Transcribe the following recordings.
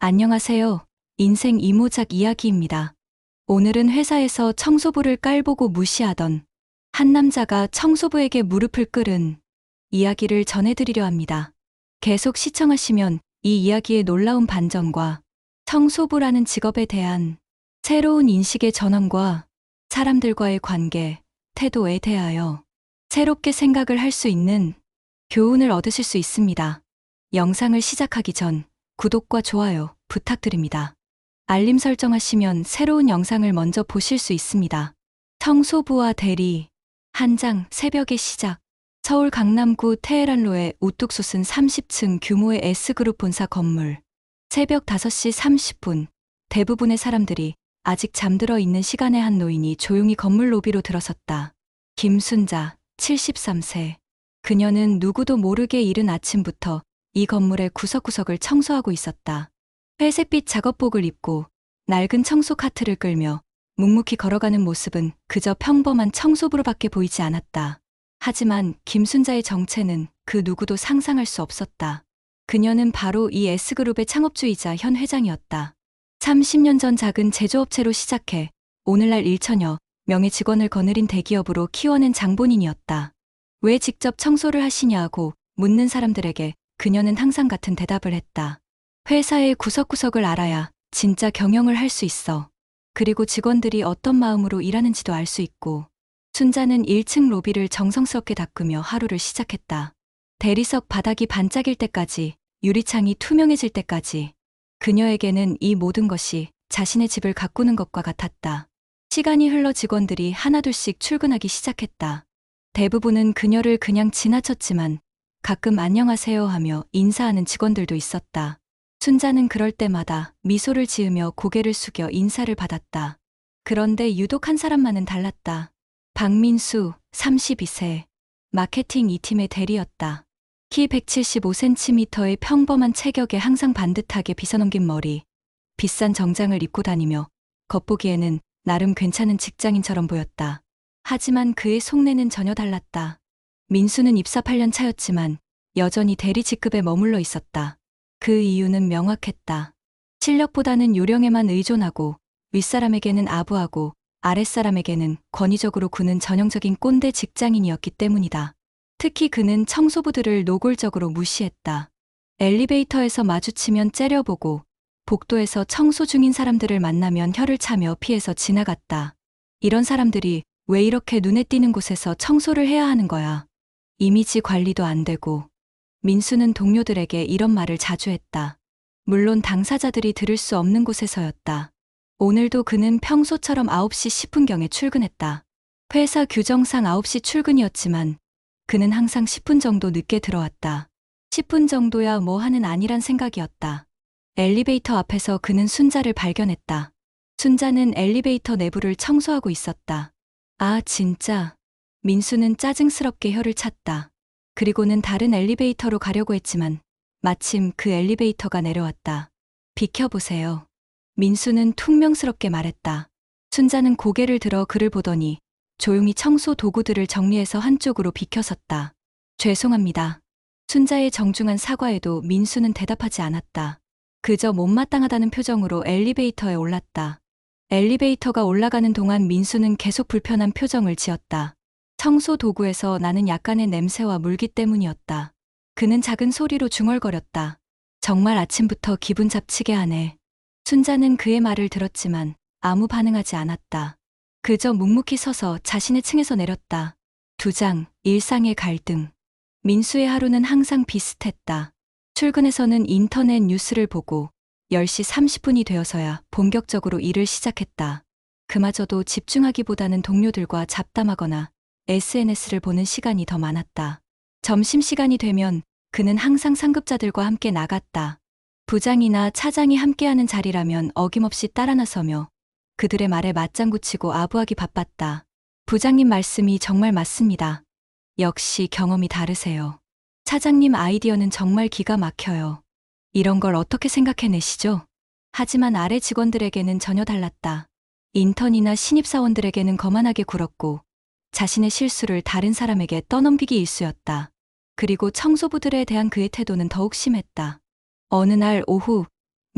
안녕하세요. 인생 이모작 이야기입니다. 오늘은 회사에서 청소부를 깔보고 무시하던 한 남자가 청소부에게 무릎을 꿇은 이야기를 전해드리려 합니다. 계속 시청하시면 이 이야기의 놀라운 반전과 청소부라는 직업에 대한 새로운 인식의 전환과 사람들과의 관계, 태도에 대하여 새롭게 생각을 할 수 있는 교훈을 얻으실 수 있습니다. 영상을 시작하기 전 구독과 좋아요 부탁드립니다. 알림 설정하시면 새로운 영상을 먼저 보실 수 있습니다. 청소부와 대리, 한장 새벽의 시작. 서울 강남구 테헤란로의 우뚝 솟은 30층 규모의 S그룹 본사 건물. 새벽 5시 30분, 대부분의 사람들이 아직 잠들어 있는 시간에 한 노인이 조용히 건물 로비로 들어섰다. 김순자, 73세. 그녀는 누구도 모르게 이른 아침부터 이 건물의 구석구석을 청소하고 있었다. 회색빛 작업복을 입고 낡은 청소 카트를 끌며 묵묵히 걸어가는 모습은 그저 평범한 청소부로밖에 보이지 않았다. 하지만 김순자의 정체는 그 누구도 상상할 수 없었다. 그녀는 바로 이 S그룹의 창업주이자 현 회장이었다. 30년 전 작은 제조업체로 시작해 오늘날 1천여 명의 직원을 거느린 대기업으로 키워낸 장본인이었다. 왜 직접 청소를 하시냐고 묻는 사람들에게 그녀는 항상 같은 대답을 했다. 회사의 구석구석을 알아야 진짜 경영을 할 수 있어. 그리고 직원들이 어떤 마음으로 일하는지도 알 수 있고. 순자는 1층 로비를 정성스럽게 닦으며 하루를 시작했다. 대리석 바닥이 반짝일 때까지, 유리창이 투명해질 때까지. 그녀에게는 이 모든 것이 자신의 집을 가꾸는 것과 같았다. 시간이 흘러 직원들이 하나둘씩 출근하기 시작했다. 대부분은 그녀를 그냥 지나쳤지만 가끔 안녕하세요 하며 인사하는 직원들도 있었다. 순자는 그럴 때마다 미소를 지으며 고개를 숙여 인사를 받았다. 그런데 유독 한 사람만은 달랐다. 박민수, 32세. 마케팅 2팀의 대리였다. 키 175cm의 평범한 체격에 항상 반듯하게 빗어넘긴 머리, 비싼 정장을 입고 다니며 겉보기에는 나름 괜찮은 직장인처럼 보였다. 하지만 그의 속내는 전혀 달랐다. 민수는 입사 8년 차였지만 여전히 대리 직급에 머물러 있었다. 그 이유는 명확했다. 실력보다는 요령에만 의존하고 윗사람에게는 아부하고 아랫사람에게는 권위적으로 구는 전형적인 꼰대 직장인이었기 때문이다. 특히 그는 청소부들을 노골적으로 무시했다. 엘리베이터에서 마주치면 째려보고 복도에서 청소 중인 사람들을 만나면 혀를 차며 피해서 지나갔다. 이런 사람들이 왜 이렇게 눈에 띄는 곳에서 청소를 해야 하는 거야? 이미지 관리도 안 되고. 민수는 동료들에게 이런 말을 자주 했다. 물론 당사자들이 들을 수 없는 곳에서였다. 오늘도 그는 평소처럼 9시 10분경에 출근했다. 회사 규정상 9시 출근이었지만 그는 항상 10분 정도 늦게 들어왔다. 10분 정도야 뭐 하는 아니란 생각이었다. 엘리베이터 앞에서 그는 순자를 발견했다. 순자는 엘리베이터 내부를 청소하고 있었다. 아, 진짜. 민수는 짜증스럽게 혀를 찼다. 그리고는 다른 엘리베이터로 가려고 했지만 마침 그 엘리베이터가 내려왔다. 비켜보세요. 민수는 퉁명스럽게 말했다. 순자는 고개를 들어 그를 보더니 조용히 청소 도구들을 정리해서 한쪽으로 비켜섰다. 죄송합니다. 순자의 정중한 사과에도 민수는 대답하지 않았다. 그저 못마땅하다는 표정으로 엘리베이터에 올랐다. 엘리베이터가 올라가는 동안 민수는 계속 불편한 표정을 지었다. 청소 도구에서 나는 약간의 냄새와 물기 때문이었다. 그는 작은 소리로 중얼거렸다. 정말 아침부터 기분 잡치게 하네. 순자는 그의 말을 들었지만 아무 반응하지 않았다. 그저 묵묵히 서서 자신의 층에서 내렸다. 2장, 일상의 갈등. 민수의 하루는 항상 비슷했다. 출근해서는 인터넷 뉴스를 보고 10시 30분이 되어서야 본격적으로 일을 시작했다. 그마저도 집중하기보다는 동료들과 잡담하거나 SNS를 보는 시간이 더 많았다. 점심시간이 되면 그는 항상 상급자들과 함께 나갔다. 부장이나 차장이 함께하는 자리라면 어김없이 따라 나서며 그들의 말에 맞장구 치고 아부하기 바빴다. 부장님 말씀이 정말 맞습니다. 역시 경험이 다르세요. 차장님 아이디어는 정말 기가 막혀요. 이런 걸 어떻게 생각해내시죠? 하지만 아래 직원들에게는 전혀 달랐다. 인턴이나 신입사원들에게는 거만하게 굴었고 자신의 실수를 다른 사람에게 떠넘기기 일쑤였다. 그리고 청소부들에 대한 그의 태도는 더욱 심했다. 어느 날 오후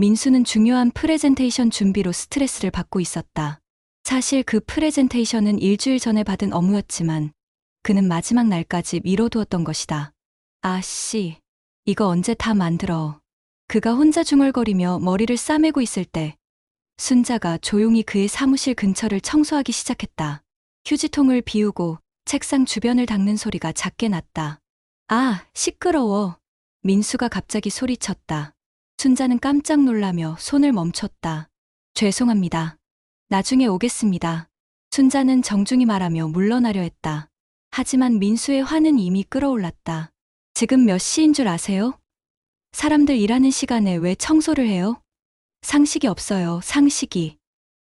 민수는 중요한 프레젠테이션 준비로 스트레스를 받고 있었다. 사실 그 프레젠테이션은 일주일 전에 받은 업무였지만 그는 마지막 날까지 미뤄두었던 것이다. 아씨, 이거 언제 다 만들어. 그가 혼자 중얼거리며 머리를 싸매고 있을 때 순자가 조용히 그의 사무실 근처를 청소하기 시작했다. 휴지통을 비우고 책상 주변을 닦는 소리가 작게 났다. 아, 시끄러워. 민수가 갑자기 소리쳤다. 순자는 깜짝 놀라며 손을 멈췄다. 죄송합니다. 나중에 오겠습니다. 순자는 정중히 말하며 물러나려 했다. 하지만 민수의 화는 이미 끓어올랐다. 지금 몇 시인 줄 아세요? 사람들 일하는 시간에 왜 청소를 해요? 상식이 없어요, 상식이.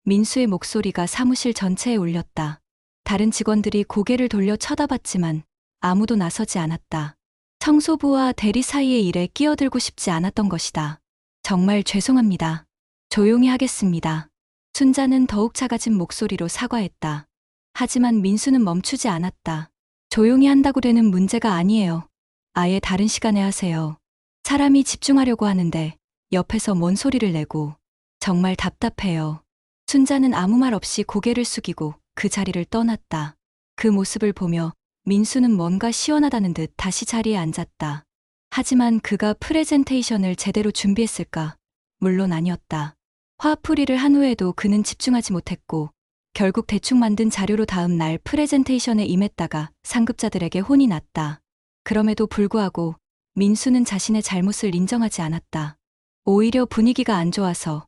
민수의 목소리가 사무실 전체에 울렸다. 다른 직원들이 고개를 돌려 쳐다봤지만 아무도 나서지 않았다. 청소부와 대리 사이의 일에 끼어들고 싶지 않았던 것이다. 정말 죄송합니다. 조용히 하겠습니다. 순자는 더욱 작아진 목소리로 사과했다. 하지만 민수는 멈추지 않았다. 조용히 한다고 되는 문제가 아니에요. 아예 다른 시간에 하세요. 사람이 집중하려고 하는데 옆에서 뭔 소리를 내고 정말 답답해요. 순자는 아무 말 없이 고개를 숙이고 그 자리를 떠났다. 그 모습을 보며 민수는 뭔가 시원하다는 듯 다시 자리에 앉았다. 하지만 그가 프레젠테이션을 제대로 준비했을까? 물론 아니었다. 화풀이를 한 후에도 그는 집중하지 못했고 결국 대충 만든 자료로 다음 날 프레젠테이션에 임했다가 상급자들에게 혼이 났다. 그럼에도 불구하고 민수는 자신의 잘못을 인정하지 않았다. 오히려 분위기가 안 좋아서,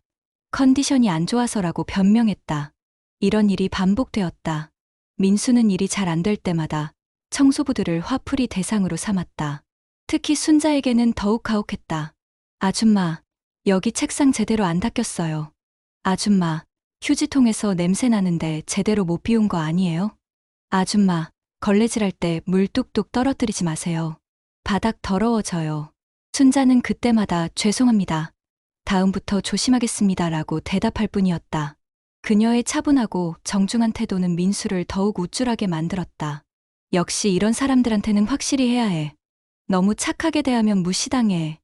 컨디션이 안 좋아서라고 변명했다. 이런 일이 반복되었다. 민수는 일이 잘 안 될 때마다 청소부들을 화풀이 대상으로 삼았다. 특히 순자에게는 더욱 가혹했다. 아줌마, 여기 책상 제대로 안 닦였어요. 아줌마, 휴지통에서 냄새 나는데 제대로 못 비운 거 아니에요? 아줌마, 걸레질할 때 물 뚝뚝 떨어뜨리지 마세요. 바닥 더러워져요. 순자는 그때마다 죄송합니다. 다음부터 조심하겠습니다라고 대답할 뿐이었다. 그녀의 차분하고 정중한 태도는 민수를 더욱 우쭐하게 만들었다. 역시 이런 사람들한테는 확실히 해야 해. 너무 착하게 대하면 무시당해.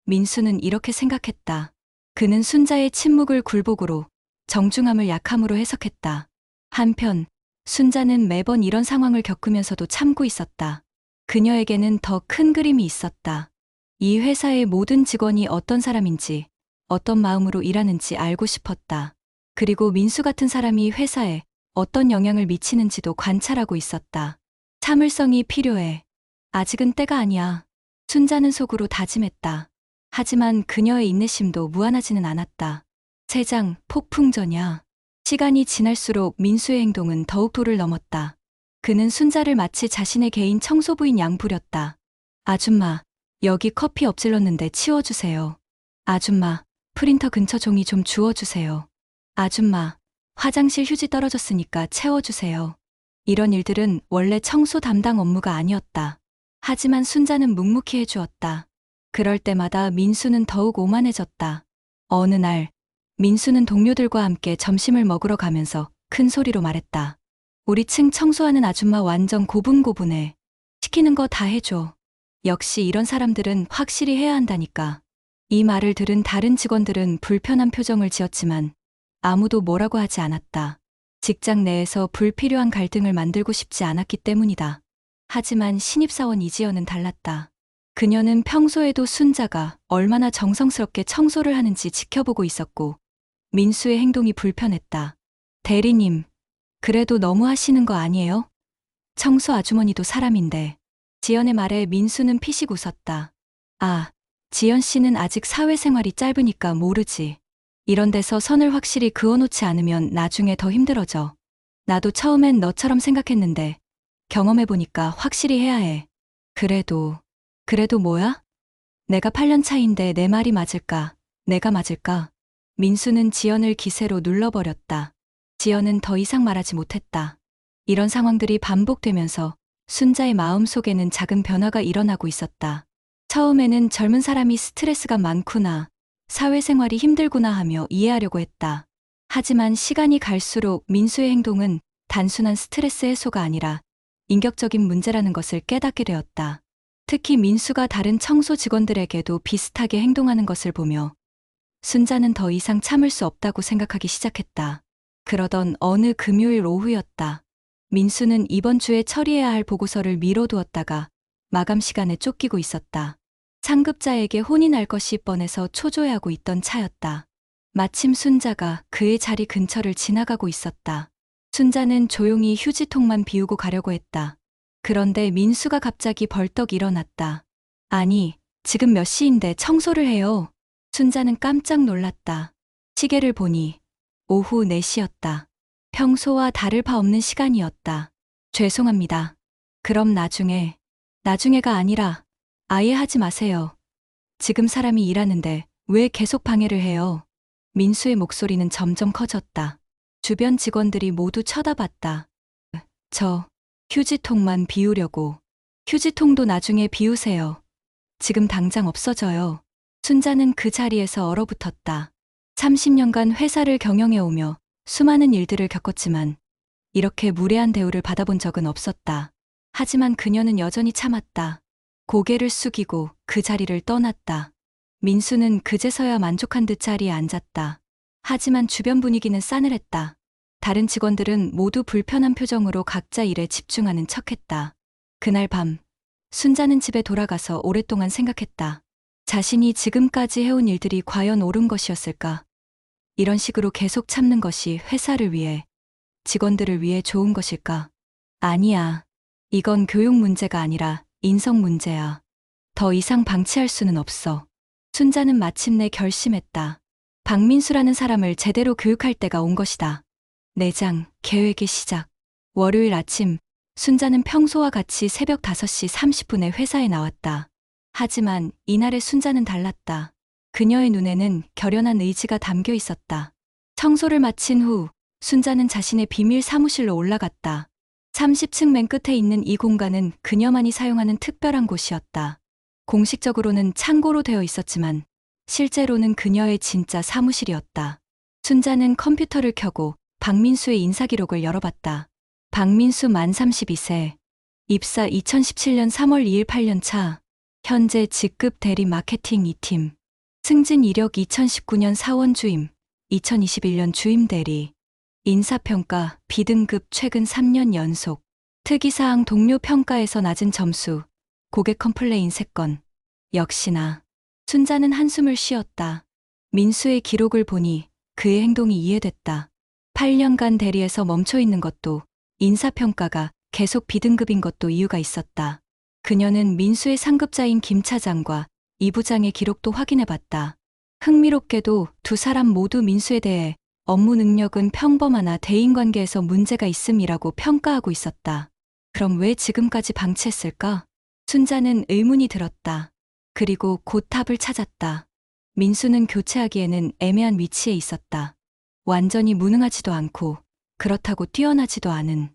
민수는 이렇게 생각했다. 그는 순자의 침묵을 굴복으로, 정중함을 약함으로 해석했다. 한편 순자는 매번 이런 상황을 겪으면서도 참고 있었다. 그녀에게는 더 큰 그림이 있었다. 이 회사의 모든 직원이 어떤 사람인지, 어떤 마음으로 일하는지 알고 싶었다. 그리고 민수 같은 사람이 회사에 어떤 영향을 미치는지도 관찰하고 있었다. 참을성이 필요해. 아직은 때가 아니야. 순자는 속으로 다짐했다. 하지만 그녀의 인내심도 무한하지는 않았다. 세장 폭풍전야. 시간이 지날수록 민수의 행동은 더욱 도를 넘었다. 그는 순자를 마치 자신의 개인 청소부인 양 부렸다. 아줌마, 여기 커피 엎질렀는데 치워주세요. 아줌마, 프린터 근처 종이 좀 주워주세요. 아줌마, 화장실 휴지 떨어졌으니까 채워주세요. 이런 일들은 원래 청소 담당 업무가 아니었다. 하지만 순자는 묵묵히 해주었다. 그럴 때마다 민수는 더욱 오만해졌다. 어느 날, 민수는 동료들과 함께 점심을 먹으러 가면서 큰 소리로 말했다. 우리 층 청소하는 아줌마 완전 고분고분해. 시키는 거 다 해줘. 역시 이런 사람들은 확실히 해야 한다니까. 이 말을 들은 다른 직원들은 불편한 표정을 지었지만 아무도 뭐라고 하지 않았다. 직장 내에서 불필요한 갈등을 만들고 싶지 않았기 때문이다. 하지만 신입사원 이지연은 달랐다. 그녀는 평소에도 순자가 얼마나 정성스럽게 청소를 하는지 지켜보고 있었고 민수의 행동이 불편했다. 대리님, 그래도 너무 하시는 거 아니에요? 청소 아주머니도 사람인데. 지연의 말에 민수는 피식 웃었다. 아, 지연 씨는 아직 사회생활이 짧으니까 모르지. 이런 데서 선을 확실히 그어놓지 않으면 나중에 더 힘들어져. 나도 처음엔 너처럼 생각했는데 경험해보니까 확실히 해야 해. 그래도 뭐야? 내가 8년 차인데 내 말이 맞을까? 내가 맞을까? 민수는 지연을 기세로 눌러버렸다. 지연은 더 이상 말하지 못했다. 이런 상황들이 반복되면서 순자의 마음속에는 작은 변화가 일어나고 있었다. 처음에는 젊은 사람이 스트레스가 많구나, 사회생활이 힘들구나 하며 이해하려고 했다. 하지만 시간이 갈수록 민수의 행동은 단순한 스트레스 해소가 아니라 인격적인 문제라는 것을 깨닫게 되었다. 특히 민수가 다른 청소 직원들에게도 비슷하게 행동하는 것을 보며 순자는 더 이상 참을 수 없다고 생각하기 시작했다. 그러던 어느 금요일 오후였다. 민수는 이번 주에 처리해야 할 보고서를 미뤄두었다가 마감 시간에 쫓기고 있었다. 상급자에게 혼이 날 것이 뻔해서 초조해하고 있던 차였다. 마침 순자가 그의 자리 근처를 지나가고 있었다. 순자는 조용히 휴지통만 비우고 가려고 했다. 그런데 민수가 갑자기 벌떡 일어났다. 아니, 지금 몇 시인데 청소를 해요. 순자는 깜짝 놀랐다. 시계를 보니 오후 4시였다. 평소와 다를 바 없는 시간이었다. 죄송합니다. 그럼 나중에가 아니라 아예 하지 마세요. 지금 사람이 일하는데 왜 계속 방해를 해요? 민수의 목소리는 점점 커졌다. 주변 직원들이 모두 쳐다봤다. 저 휴지통만 비우려고. 휴지통도 나중에 비우세요. 지금 당장 없어져요. 순자는 그 자리에서 얼어붙었다. 30년간 회사를 경영해오며 수많은 일들을 겪었지만 이렇게 무례한 대우를 받아본 적은 없었다. 하지만 그녀는 여전히 참았다. 고개를 숙이고 그 자리를 떠났다. 민수는 그제서야 만족한 듯 자리에 앉았다. 하지만 주변 분위기는 싸늘했다. 다른 직원들은 모두 불편한 표정으로 각자 일에 집중하는 척했다. 그날 밤, 순자는 집에 돌아가서 오랫동안 생각했다. 자신이 지금까지 해온 일들이 과연 옳은 것이었을까? 이런 식으로 계속 참는 것이 회사를 위해, 직원들을 위해 좋은 것일까? 아니야. 이건 교육 문제가 아니라 인성 문제야. 더 이상 방치할 수는 없어. 순자는 마침내 결심했다. 박민수라는 사람을 제대로 교육할 때가 온 것이다. 내장, 계획의 시작. 월요일 아침, 순자는 평소와 같이 새벽 5시 30분에 회사에 나왔다. 하지만 이날의 순자는 달랐다. 그녀의 눈에는 결연한 의지가 담겨 있었다. 청소를 마친 후 순자는 자신의 비밀 사무실로 올라갔다. 30층 맨 끝에 있는 이 공간은 그녀만이 사용하는 특별한 곳이었다. 공식적으로는 창고로 되어 있었지만 실제로는 그녀의 진짜 사무실이었다. 순자는 컴퓨터를 켜고 박민수의 인사기록을 열어봤다. 박민수 만 32세. 입사 2017년 3월 2일 8년 차. 현재 직급 대리 마케팅 2팀. 승진 이력 2019년 사원 주임, 2021년 주임 대리. 인사평가 B등급 최근 3년 연속. 특이사항 동료 평가에서 낮은 점수. 고객 컴플레인 3건. 역시나. 순자는 한숨을 쉬었다. 민수의 기록을 보니 그의 행동이 이해됐다. 8년간 대리에서 멈춰 있는 것도, 인사평가가 계속 B등급인 것도 이유가 있었다. 그녀는 민수의 상급자인 김 차장과 이 부장의 기록도 확인해봤다. 흥미롭게도 두 사람 모두 민수에 대해 업무 능력은 평범하나 대인관계에서 문제가 있음이라고 평가하고 있었다. 그럼 왜 지금까지 방치했을까? 순자는 의문이 들었다. 그리고 곧 답을 찾았다. 민수는 교체하기에는 애매한 위치에 있었다. 완전히 무능하지도 않고 그렇다고 뛰어나지도 않은.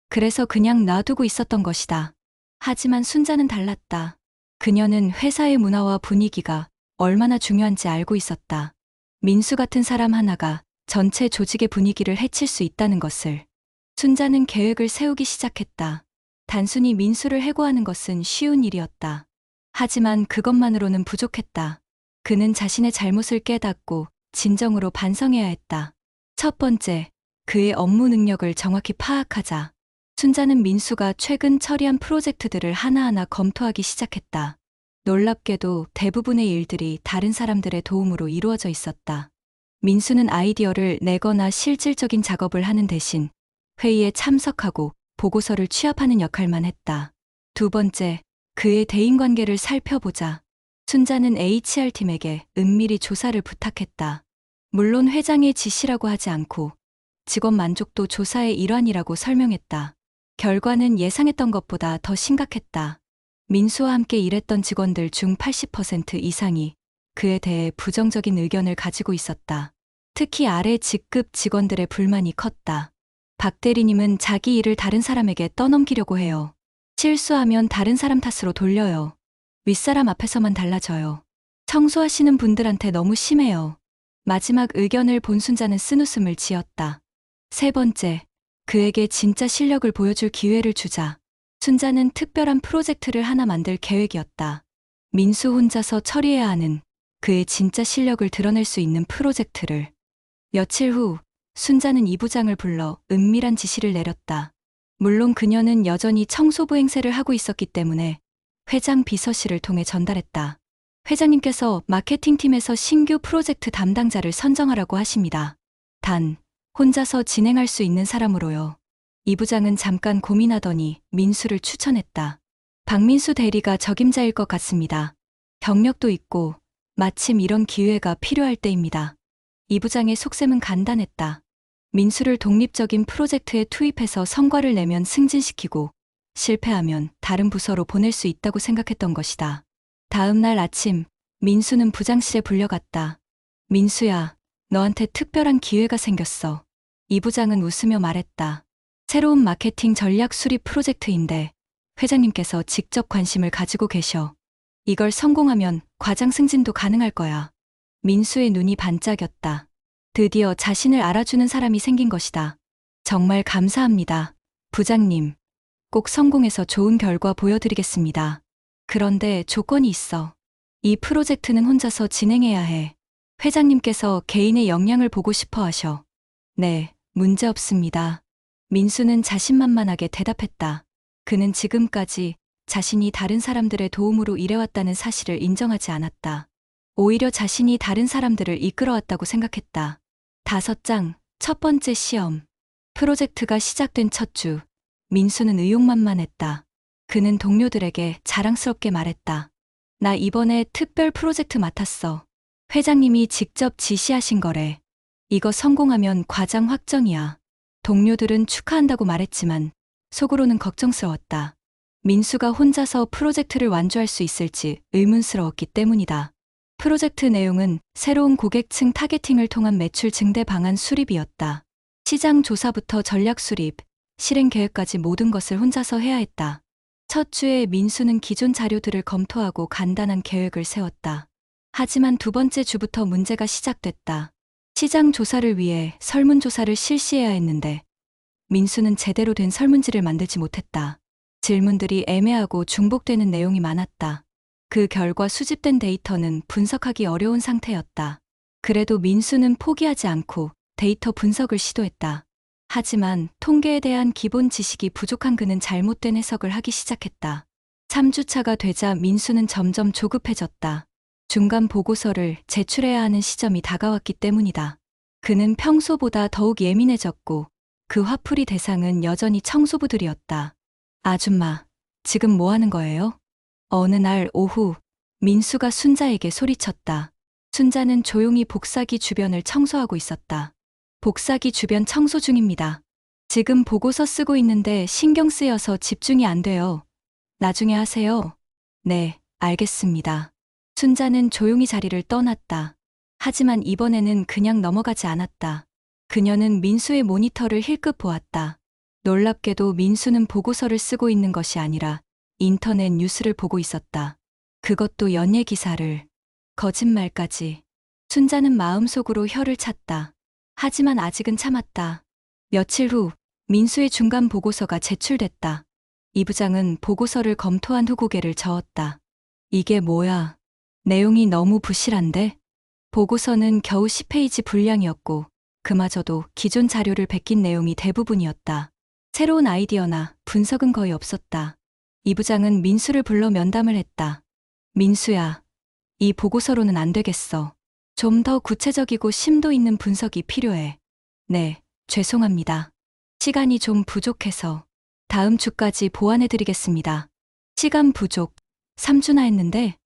그래서 그냥 놔두고 있었던 것이다. 하지만 순자는 달랐다. 그녀는 회사의 문화와 분위기가 얼마나 중요한지 알고 있었다. 민수 같은 사람 하나가 전체 조직의 분위기를 해칠 수 있다는 것을. 순자는 계획을 세우기 시작했다. 단순히 민수를 해고하는 것은 쉬운 일이었다. 하지만 그것만으로는 부족했다. 그는 자신의 잘못을 깨닫고 진정으로 반성해야 했다. 첫 번째, 그의 업무 능력을 정확히 파악하자. 순자는 민수가 최근 처리한 프로젝트들을 하나하나 검토하기 시작했다. 놀랍게도 대부분의 일들이 다른 사람들의 도움으로 이루어져 있었다. 민수는 아이디어를 내거나 실질적인 작업을 하는 대신 회의에 참석하고 보고서를 취합하는 역할만 했다. 두 번째, 그의 대인관계를 살펴보자. 순자는 HR팀에게 은밀히 조사를 부탁했다. 물론 회장의 지시라고 하지 않고 직원 만족도 조사의 일환이라고 설명했다. 결과는 예상했던 것보다 더 심각했다. 민수와 함께 일했던 직원들 중 80% 이상이 그에 대해 부정적인 의견을 가지고 있었다. 특히 아래 직급 직원들의 불만이 컸다. 박 대리님은 자기 일을 다른 사람에게 떠넘기려고 해요. 실수하면 다른 사람 탓으로 돌려요. 윗사람 앞에서만 달라져요. 청소하시는 분들한테 너무 심해요. 마지막 의견을 본 순자는 쓴웃음을 지었다. 세 번째, 그에게 진짜 실력을 보여줄 기회를 주자. 순자는 특별한 프로젝트를 하나 만들 계획이었다. 민수 혼자서 처리해야 하는 그의 진짜 실력을 드러낼 수 있는 프로젝트를. 며칠 후 순자는 이 부장을 불러 은밀한 지시를 내렸다. 물론 그녀는 여전히 청소부 행세를 하고 있었기 때문에 회장 비서실을 통해 전달했다. 회장님께서 마케팅팀에서 신규 프로젝트 담당자를 선정하라고 하십니다. 단, 혼자서 진행할 수 있는 사람으로요. 이 부장은 잠깐 고민하더니 민수를 추천했다. 박민수 대리가 적임자일 것 같습니다. 경력도 있고 마침 이런 기회가 필요할 때입니다. 이 부장의 속셈은 간단했다. 민수를 독립적인 프로젝트에 투입해서 성과를 내면 승진시키고 실패하면 다른 부서로 보낼 수 있다고 생각했던 것이다. 다음 날 아침, 민수는 부장실에 불려갔다. 민수야, 너한테 특별한 기회가 생겼어. 이 부장은 웃으며 말했다. 새로운 마케팅 전략 수립 프로젝트인데 회장님께서 직접 관심을 가지고 계셔. 이걸 성공하면 과장 승진도 가능할 거야. 민수의 눈이 반짝였다. 드디어 자신을 알아주는 사람이 생긴 것이다. 정말 감사합니다. 부장님, 꼭 성공해서 좋은 결과 보여드리겠습니다. 그런데 조건이 있어. 이 프로젝트는 혼자서 진행해야 해. 회장님께서 개인의 역량을 보고 싶어 하셔. 네, 문제 없습니다. 민수는 자신만만하게 대답했다. 그는 지금까지 자신이 다른 사람들의 도움으로 일해왔다는 사실을 인정하지 않았다. 오히려 자신이 다른 사람들을 이끌어왔다고 생각했다. 5장, 첫 번째 시험. 프로젝트가 시작된 첫 주, 민수는 의욕만만했다. 그는 동료들에게 자랑스럽게 말했다. 나 이번에 특별 프로젝트 맡았어. 회장님이 직접 지시하신 거래. 이거 성공하면 과장 확정이야. 동료들은 축하한다고 말했지만 속으로는 걱정스러웠다. 민수가 혼자서 프로젝트를 완주할 수 있을지 의문스러웠기 때문이다. 프로젝트 내용은 새로운 고객층 타겟팅을 통한 매출 증대 방안 수립이었다. 시장 조사부터 전략 수립, 실행 계획까지 모든 것을 혼자서 해야 했다. 첫 주에 민수는 기존 자료들을 검토하고 간단한 계획을 세웠다. 하지만 두 번째 주부터 문제가 시작됐다. 시장 조사를 위해 설문조사를 실시해야 했는데 민수는 제대로 된 설문지를 만들지 못했다. 질문들이 애매하고 중복되는 내용이 많았다. 그 결과 수집된 데이터는 분석하기 어려운 상태였다. 그래도 민수는 포기하지 않고 데이터 분석을 시도했다. 하지만 통계에 대한 기본 지식이 부족한 그는 잘못된 해석을 하기 시작했다. 3주차가 되자 민수는 점점 조급해졌다. 중간 보고서를 제출해야 하는 시점이 다가왔기 때문이다. 그는 평소보다 더욱 예민해졌고 그 화풀이 대상은 여전히 청소부들이었다. 아줌마, 지금 뭐 하는 거예요? 어느 날 오후, 민수가 순자에게 소리쳤다. 순자는 조용히 복사기 주변을 청소하고 있었다. 복사기 주변 청소 중입니다. 지금 보고서 쓰고 있는데 신경 쓰여서 집중이 안 돼요. 나중에 하세요. 네, 알겠습니다. 순자는 조용히 자리를 떠났다. 하지만 이번에는 그냥 넘어가지 않았다. 그녀는 민수의 모니터를 힐끗 보았다. 놀랍게도 민수는 보고서를 쓰고 있는 것이 아니라 인터넷 뉴스를 보고 있었다. 그것도 연예 기사를. 거짓말까지. 순자는 마음속으로 혀를 찼다. 하지만 아직은 참았다. 며칠 후 민수의 중간 보고서가 제출됐다. 이 부장은 보고서를 검토한 후 고개를 저었다. 이게 뭐야? 내용이 너무 부실한데? 보고서는 겨우 10페이지 분량이었고 그마저도 기존 자료를 베낀 내용이 대부분이었다. 새로운 아이디어나 분석은 거의 없었다. 이 부장은 민수를 불러 면담을 했다. 민수야, 이 보고서로는 안 되겠어. 좀 더 구체적이고 심도 있는 분석이 필요해. 네, 죄송합니다. 시간이 좀 부족해서 다음 주까지 보완해드리겠습니다. 시간 부족, 3주나 했는데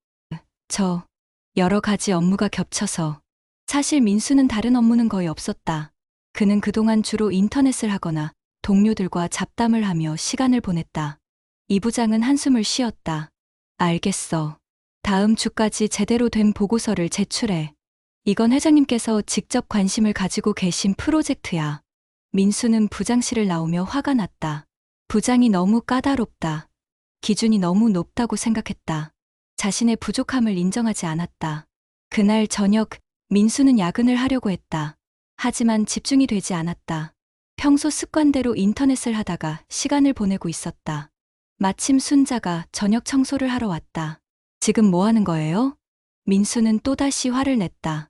여러 가지 업무가 겹쳐서. 사실 민수는 다른 업무는 거의 없었다. 그는 그동안 주로 인터넷을 하거나 동료들과 잡담을 하며 시간을 보냈다. 이 부장은 한숨을 쉬었다. 알겠어. 다음 주까지 제대로 된 보고서를 제출해. 이건 회장님께서 직접 관심을 가지고 계신 프로젝트야. 민수는 부장실을 나오며 화가 났다. 부장이 너무 까다롭다. 기준이 너무 높다고 생각했다. 자신의 부족함을 인정하지 않았다. 그날 저녁 민수는 야근을 하려고 했다. 하지만 집중이 되지 않았다. 평소 습관대로 인터넷을 하다가 시간을 보내고 있었다. 마침 순자가 저녁 청소를 하러 왔다. 지금 뭐 하는 거예요? 민수는 또다시 화를 냈다.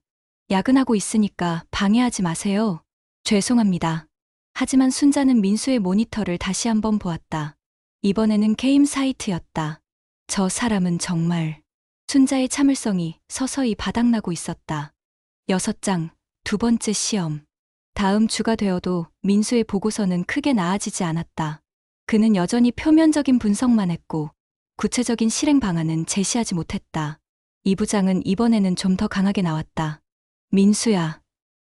야근하고 있으니까 방해하지 마세요. 죄송합니다. 하지만 순자는 민수의 모니터를 다시 한번 보았다. 이번에는 게임 사이트였다. 저 사람은 정말. 순자의 참을성이 서서히 바닥나고 있었다. 6장, 두 번째 시험. 다음 주가 되어도 민수의 보고서는 크게 나아지지 않았다. 그는 여전히 표면적인 분석만 했고 구체적인 실행 방안은 제시하지 못했다. 이 부장은 이번에는 좀 더 강하게 나왔다. 민수야,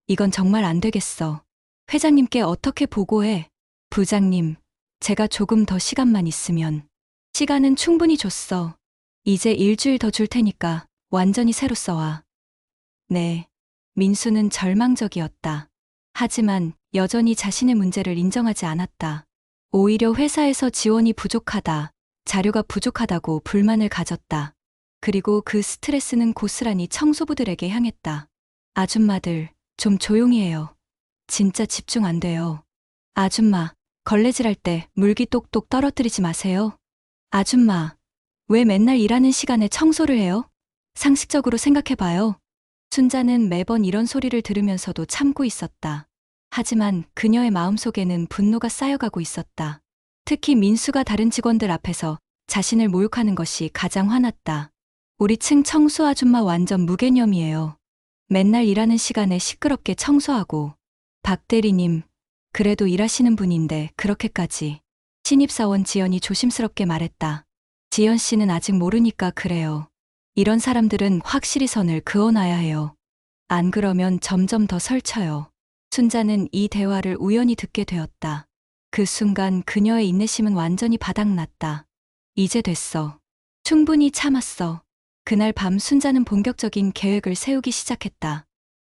이건 정말 안 되겠어. 회장님께 어떻게 보고해? 부장님, 제가 조금 더 시간만 있으면. 시간은 충분히 줬어. 이제 일주일 더 줄 테니까 완전히 새로 써와. 네. 민수는 절망적이었다. 하지만 여전히 자신의 문제를 인정하지 않았다. 오히려 회사에서 지원이 부족하다, 자료가 부족하다고 불만을 가졌다. 그리고 그 스트레스는 고스란히 청소부들에게 향했다. 아줌마들, 좀 조용히 해요. 진짜 집중 안 돼요. 아줌마, 걸레질할 때 물기 똑똑 떨어뜨리지 마세요. 아줌마, 왜 맨날 일하는 시간에 청소를 해요? 상식적으로 생각해봐요. 순자는 매번 이런 소리를 들으면서도 참고 있었다. 하지만 그녀의 마음속에는 분노가 쌓여가고 있었다. 특히 민수가 다른 직원들 앞에서 자신을 모욕하는 것이 가장 화났다. 우리 층 청소 아줌마 완전 무개념이에요. 맨날 일하는 시간에 시끄럽게 청소하고. 박 대리님, 그래도 일하시는 분인데 그렇게까지. 신입사원 지연이 조심스럽게 말했다. 지연 씨는 아직 모르니까 그래요. 이런 사람들은 확실히 선을 그어놔야 해요. 안 그러면 점점 더 설쳐요. 순자는 이 대화를 우연히 듣게 되었다. 그 순간 그녀의 인내심은 완전히 바닥났다. 이제 됐어. 충분히 참았어. 그날 밤 순자는 본격적인 계획을 세우기 시작했다.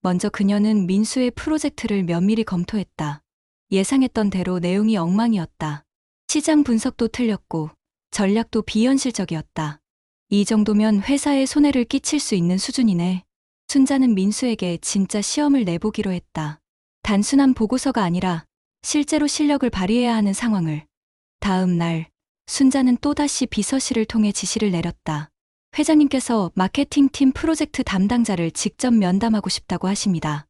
먼저 그녀는 민수의 프로젝트를 면밀히 검토했다. 예상했던 대로 내용이 엉망이었다. 시장 분석도 틀렸고 전략도 비현실적이었다. 이 정도면 회사에 손해를 끼칠 수 있는 수준이네. 순자는 민수에게 진짜 시험을 내보기로 했다. 단순한 보고서가 아니라 실제로 실력을 발휘해야 하는 상황을. 다음 날, 순자는 또다시 비서실을 통해 지시를 내렸다. 회장님께서 마케팅팀 프로젝트 담당자를 직접 면담하고 싶다고 하십니다.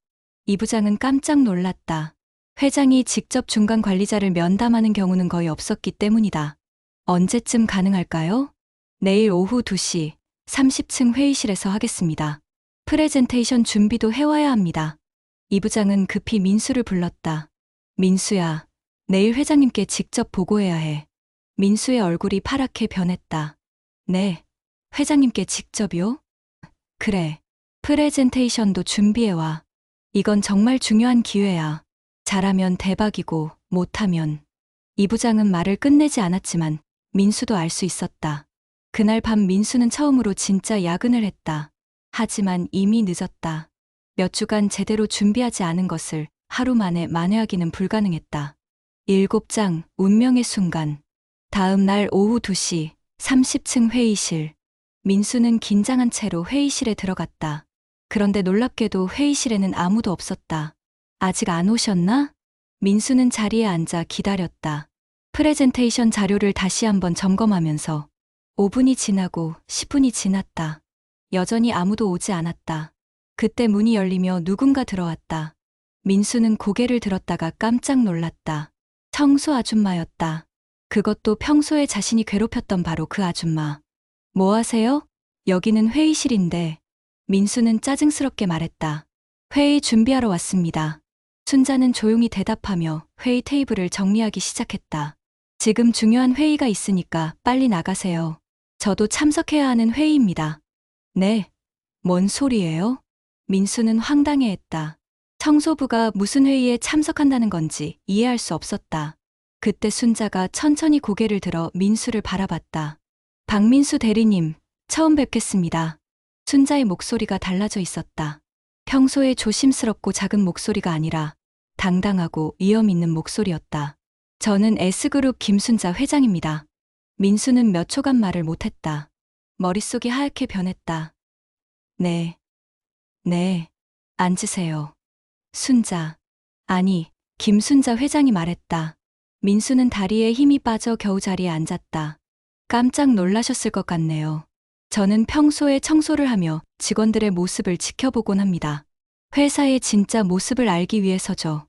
이 부장은 깜짝 놀랐다. 회장이 직접 중간 관리자를 면담하는 경우는 거의 없었기 때문이다. 언제쯤 가능할까요? 내일 오후 2시 30층 회의실에서 하겠습니다. 프레젠테이션 준비도 해와야 합니다. 이 부장은 급히 민수를 불렀다. 민수야, 내일 회장님께 직접 보고해야 해. 민수의 얼굴이 파랗게 변했다. 네, 회장님께 직접이요? 그래, 프레젠테이션도 준비해와. 이건 정말 중요한 기회야. 잘하면 대박이고 못하면. 이 부장은 말을 끝내지 않았지만 민수도 알 수 있었다. 그날 밤 민수는 처음으로 진짜 야근을 했다. 하지만 이미 늦었다. 몇 주간 제대로 준비하지 않은 것을 하루 만에 만회하기는 불가능했다. 7장, 운명의 순간. 다음 날 오후 2시 30층 회의실. 민수는 긴장한 채로 회의실에 들어갔다. 그런데 놀랍게도 회의실에는 아무도 없었다. 아직 안 오셨나? 민수는 자리에 앉아 기다렸다. 프레젠테이션 자료를 다시 한번 점검하면서 5분이 지나고 10분이 지났다. 여전히 아무도 오지 않았다. 그때 문이 열리며 누군가 들어왔다. 민수는 고개를 들었다가 깜짝 놀랐다. 청소 아줌마였다. 그것도 평소에 자신이 괴롭혔던 바로 그 아줌마. 뭐 하세요? 여기는 회의실인데. 민수는 짜증스럽게 말했다. 회의 준비하러 왔습니다. 순자는 조용히 대답하며 회의 테이블을 정리하기 시작했다. 지금 중요한 회의가 있으니까 빨리 나가세요. 저도 참석해야 하는 회의입니다. 네. 뭔 소리예요? 민수는 황당해했다. 청소부가 무슨 회의에 참석한다는 건지 이해할 수 없었다. 그때 순자가 천천히 고개를 들어 민수를 바라봤다. 박민수 대리님, 처음 뵙겠습니다. 순자의 목소리가 달라져 있었다. 평소에 조심스럽고 작은 목소리가 아니라 당당하고 위험 있는 목소리였다. 저는 S그룹 김순자 회장입니다. 민수는 몇 초간 말을 못했다. 머릿속이 하얗게 변했다. 네. 네. 앉으세요. 순자. 아니, 김순자 회장이 말했다. 민수는 다리에 힘이 빠져 겨우 자리에 앉았다. 깜짝 놀라셨을 것 같네요. 저는 평소에 청소를 하며 직원들의 모습을 지켜보곤 합니다. 회사의 진짜 모습을 알기 위해서죠.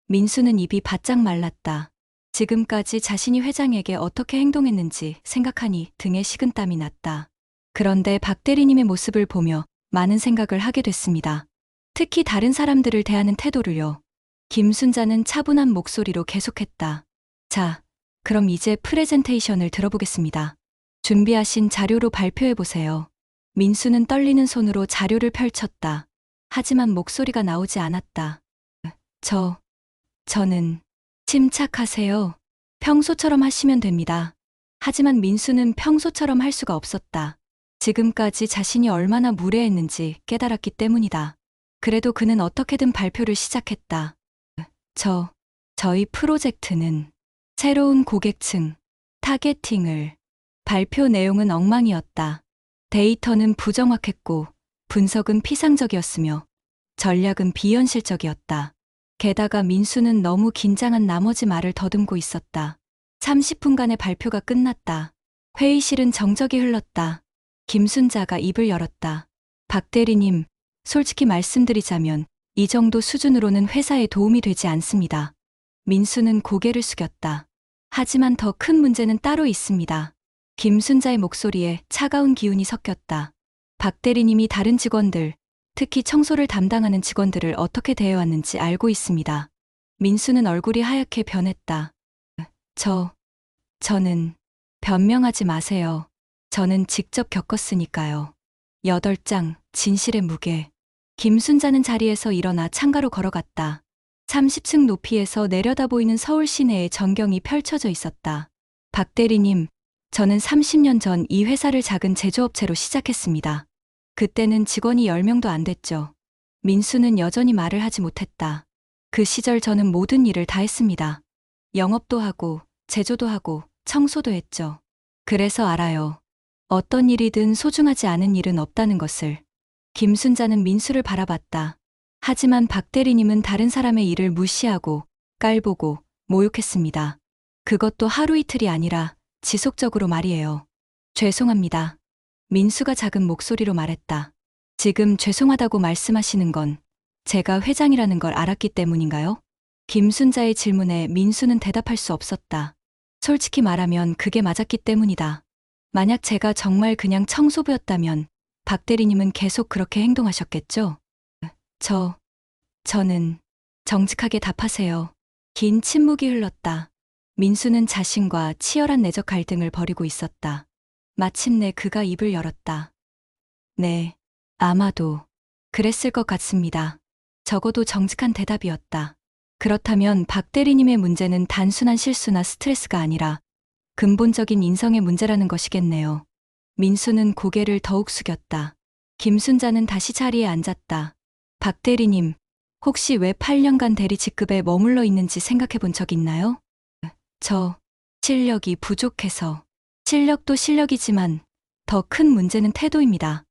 민수는 입이 바짝 말랐다. 지금까지 자신이 회장에게 어떻게 행동했는지 생각하니 등에 식은땀이 났다. 그런데 박 대리님의 모습을 보며 많은 생각을 하게 됐습니다. 특히 다른 사람들을 대하는 태도를요. 김순자는 차분한 목소리로 계속했다. 자, 그럼 이제 프레젠테이션을 들어보겠습니다. 준비하신 자료로 발표해보세요. 민수는 떨리는 손으로 자료를 펼쳤다. 하지만 목소리가 나오지 않았다. 저는 침착하세요. 평소처럼 하시면 됩니다. 하지만 민수는 평소처럼 할 수가 없었다. 지금까지 자신이 얼마나 무례했는지 깨달았기 때문이다. 그래도 그는 어떻게든 발표를 시작했다. 저희 프로젝트는 새로운 고객층, 타겟팅을. 발표 내용은 엉망이었다. 데이터는 부정확했고, 분석은 피상적이었으며, 전략은 비현실적이었다. 게다가 민수는 너무 긴장한 나머지 말을 더듬고 있었다. 30분간의 발표가 끝났다. 회의실은 정적이 흘렀다. 김순자가 입을 열었다. 박 대리님, 솔직히 말씀드리자면 이 정도 수준으로는 회사에 도움이 되지 않습니다. 민수는 고개를 숙였다. 하지만 더 큰 문제는 따로 있습니다. 김순자의 목소리에 차가운 기운이 섞였다. 박 대리님이 다른 직원들, 특히 청소를 담당하는 직원들을 어떻게 대해왔는지 알고 있습니다. 민수는 얼굴이 하얗게 변했다. 저는 변명하지 마세요. 저는 직접 겪었으니까요. 8장, 진실의 무게. 김순자는 자리에서 일어나 창가로 걸어갔다. 30층 높이에서 내려다 보이는 서울 시내의 전경이 펼쳐져 있었다. 박 대리님, 저는 30년 전 이 회사를 작은 제조업체로 시작했습니다. 그때는 직원이 10명도 안 됐죠. 민수는 여전히 말을 하지 못했다. 그 시절 저는 모든 일을 다 했습니다. 영업도 하고, 제조도 하고, 청소도 했죠. 그래서 알아요. 어떤 일이든 소중하지 않은 일은 없다는 것을. 김순자는 민수를 바라봤다. 하지만 박 대리님은 다른 사람의 일을 무시하고, 깔보고, 모욕했습니다. 그것도 하루 이틀이 아니라 지속적으로 말이에요. 죄송합니다. 민수가 작은 목소리로 말했다. 지금 죄송하다고 말씀하시는 건 제가 회장이라는 걸 알았기 때문인가요? 김순자의 질문에 민수는 대답할 수 없었다. 솔직히 말하면 그게 맞았기 때문이다. 만약 제가 정말 그냥 청소부였다면 박 대리님은 계속 그렇게 행동하셨겠죠? 저는 정직하게 답하세요. 긴 침묵이 흘렀다. 민수는 자신과 치열한 내적 갈등을 벌이고 있었다. 마침내 그가 입을 열었다. 네, 아마도 그랬을 것 같습니다. 적어도 정직한 대답이었다. 그렇다면 박 대리님의 문제는 단순한 실수나 스트레스가 아니라 근본적인 인성의 문제라는 것이겠네요. 민수는 고개를 더욱 숙였다. 김순자는 다시 자리에 앉았다. 박 대리님, 혹시 왜 8년간 대리 직급에 머물러 있는지 생각해 본 적 있나요? 실력이 부족해서. 실력도 실력이지만 더 큰 문제는 태도입니다.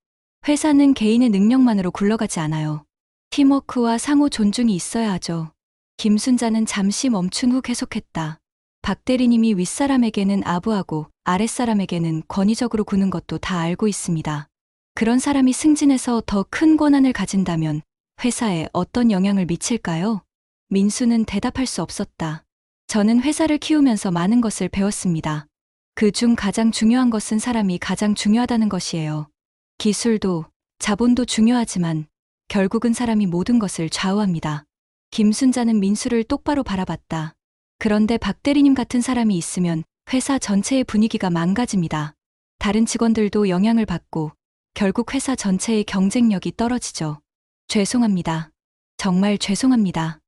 회사는 개인의 능력만으로 굴러가지 않아요. 팀워크와 상호 존중이 있어야 하죠. 김순자는 잠시 멈춘 후 계속했다. 박 대리님이 윗사람에게는 아부하고 아랫사람에게는 권위적으로 구는 것도 다 알고 있습니다. 그런 사람이 승진해서 더 큰 권한을 가진다면 회사에 어떤 영향을 미칠까요? 민수는 대답할 수 없었다. 저는 회사를 키우면서 많은 것을 배웠습니다. 그중 가장 중요한 것은 사람이 가장 중요하다는 것이에요. 기술도, 자본도 중요하지만 결국은 사람이 모든 것을 좌우합니다. 김순자는 민수를 똑바로 바라봤다. 그런데 박 대리님 같은 사람이 있으면 회사 전체의 분위기가 망가집니다. 다른 직원들도 영향을 받고 결국 회사 전체의 경쟁력이 떨어지죠. 죄송합니다. 정말 죄송합니다.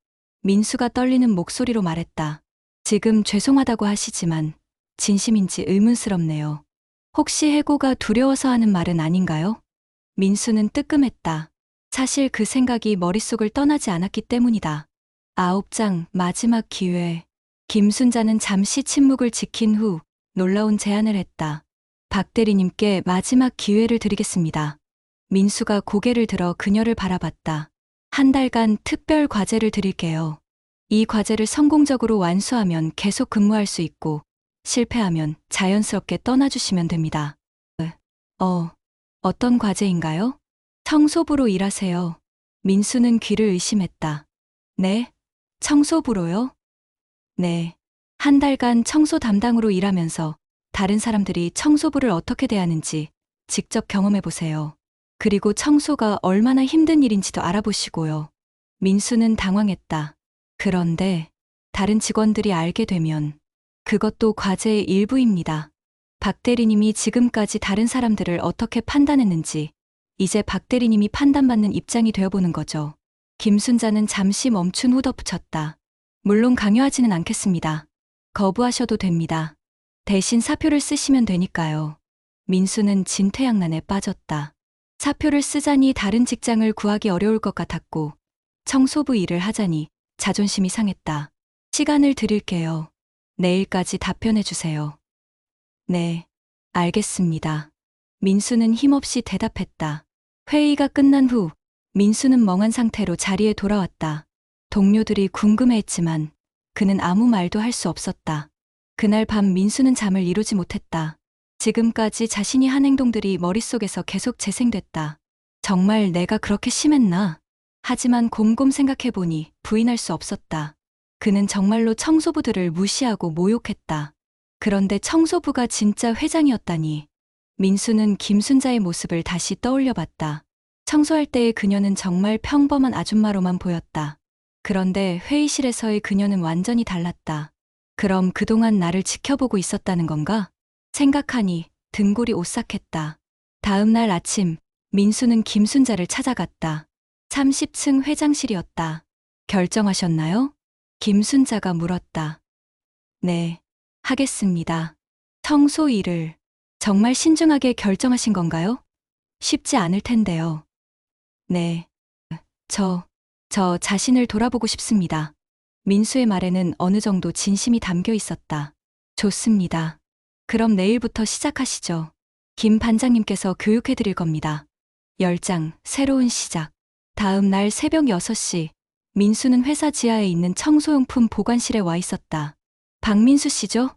민수가 떨리는 목소리로 말했다. 지금 죄송하다고 하시지만 진심인지 의문스럽네요. 혹시 해고가 두려워서 하는 말은 아닌가요? 민수는 뜨끔했다. 사실 그 생각이 머릿속을 떠나지 않았기 때문이다. 9장 마지막 기회. 김순자는 잠시 침묵을 지킨 후 놀라운 제안을 했다. 박 대리님께 마지막 기회를 드리겠습니다. 민수가 고개를 들어 그녀를 바라봤다. 한 달간 특별 과제를 드릴게요. 이 과제를 성공적으로 완수하면 계속 근무할 수 있고 실패하면 자연스럽게 떠나주시면 됩니다. 어떤 과제인가요? 청소부로 일하세요. 민수는 귀를 의심했다. 네? 청소부로요? 네. 한 달간 청소 담당으로 일하면서 다른 사람들이 청소부를 어떻게 대하는지 직접 경험해 보세요. 그리고 청소가 얼마나 힘든 일인지도 알아보시고요. 민수는 당황했다. 그런데 다른 직원들이 알게 되면 그것도 과제의 일부입니다. 박 대리님이 지금까지 다른 사람들을 어떻게 판단했는지 이제 박 대리님이 판단받는 입장이 되어보는 거죠. 김순자는 잠시 멈춘 후 덧붙였다. 물론 강요하지는 않겠습니다. 거부하셔도 됩니다. 대신 사표를 쓰시면 되니까요. 민수는 진퇴양난에 빠졌다. 사표를 쓰자니 다른 직장을 구하기 어려울 것 같았고 청소부 일을 하자니 자존심이 상했다. 시간을 드릴게요. 내일까지 답변해 주세요. 네, 알겠습니다. 민수는 힘없이 대답했다. 회의가 끝난 후 민수는 멍한 상태로 자리에 돌아왔다. 동료들이 궁금해했지만 그는 아무 말도 할 수 없었다. 그날 밤 민수는 잠을 이루지 못했다. 지금까지 자신이 한 행동들이 머릿속에서 계속 재생됐다. 정말 내가 그렇게 심했나? 하지만 곰곰 생각해보니 부인할 수 없었다. 그는 정말로 청소부들을 무시하고 모욕했다. 그런데 청소부가 진짜 회장이었다니. 민수는 김순자의 모습을 다시 떠올려봤다. 청소할 때의 그녀는 정말 평범한 아줌마로만 보였다. 그런데 회의실에서의 그녀는 완전히 달랐다. 그럼 그동안 나를 지켜보고 있었다는 건가? 생각하니 등골이 오싹했다. 다음 날 아침, 민수는 김순자를 찾아갔다. 30층 회장실이었다. 결정하셨나요? 김순자가 물었다. 네, 하겠습니다. 청소 일을 정말 신중하게 결정하신 건가요? 쉽지 않을 텐데요. 네, 저 자신을 돌아보고 싶습니다. 민수의 말에는 어느 정도 진심이 담겨 있었다. 좋습니다. 그럼 내일부터 시작하시죠. 김 반장님께서 교육해 드릴 겁니다. 10장, 새로운 시작. 다음 날 새벽 6시, 민수는 회사 지하에 있는 청소용품 보관실에 와 있었다. 박민수 씨죠?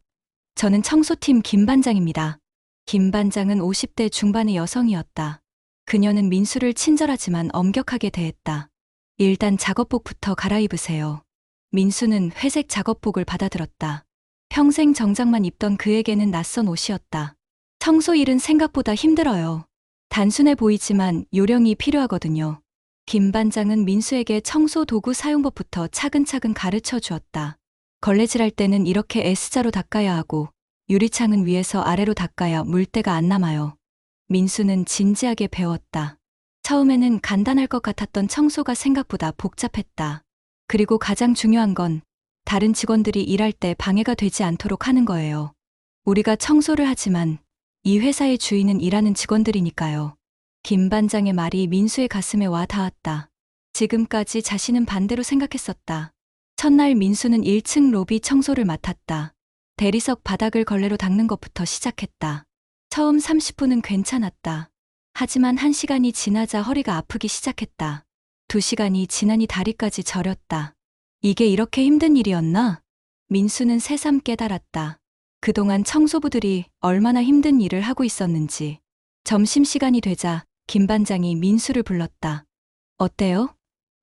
저는 청소팀 김 반장입니다. 김 반장은 50대 중반의 여성이었다. 그녀는 민수를 친절하지만 엄격하게 대했다. 일단 작업복부터 갈아입으세요. 민수는 회색 작업복을 받아들었다. 평생 정장만 입던 그에게는 낯선 옷이었다. 청소 일은 생각보다 힘들어요. 단순해 보이지만 요령이 필요하거든요. 김 반장은 민수에게 청소 도구 사용법부터 차근차근 가르쳐 주었다. 걸레질할 때는 이렇게 S자로 닦아야 하고 유리창은 위에서 아래로 닦아야 물때가 안 남아요. 민수는 진지하게 배웠다. 처음에는 간단할 것 같았던 청소가 생각보다 복잡했다. 그리고 가장 중요한 건 다른 직원들이 일할 때 방해가 되지 않도록 하는 거예요. 우리가 청소를 하지만 이 회사의 주인은 일하는 직원들이니까요. 김 반장의 말이 민수의 가슴에 와 닿았다. 지금까지 자신은 반대로 생각했었다. 첫날 민수는 1층 로비 청소를 맡았다. 대리석 바닥을 걸레로 닦는 것부터 시작했다. 처음 30분은 괜찮았다. 하지만 1시간이 지나자 허리가 아프기 시작했다. 2시간이 지나니 다리까지 저렸다. 이게 이렇게 힘든 일이었나? 민수는 새삼 깨달았다. 그동안 청소부들이 얼마나 힘든 일을 하고 있었는지. 점심시간이 되자 김 반장이 민수를 불렀다. 어때요?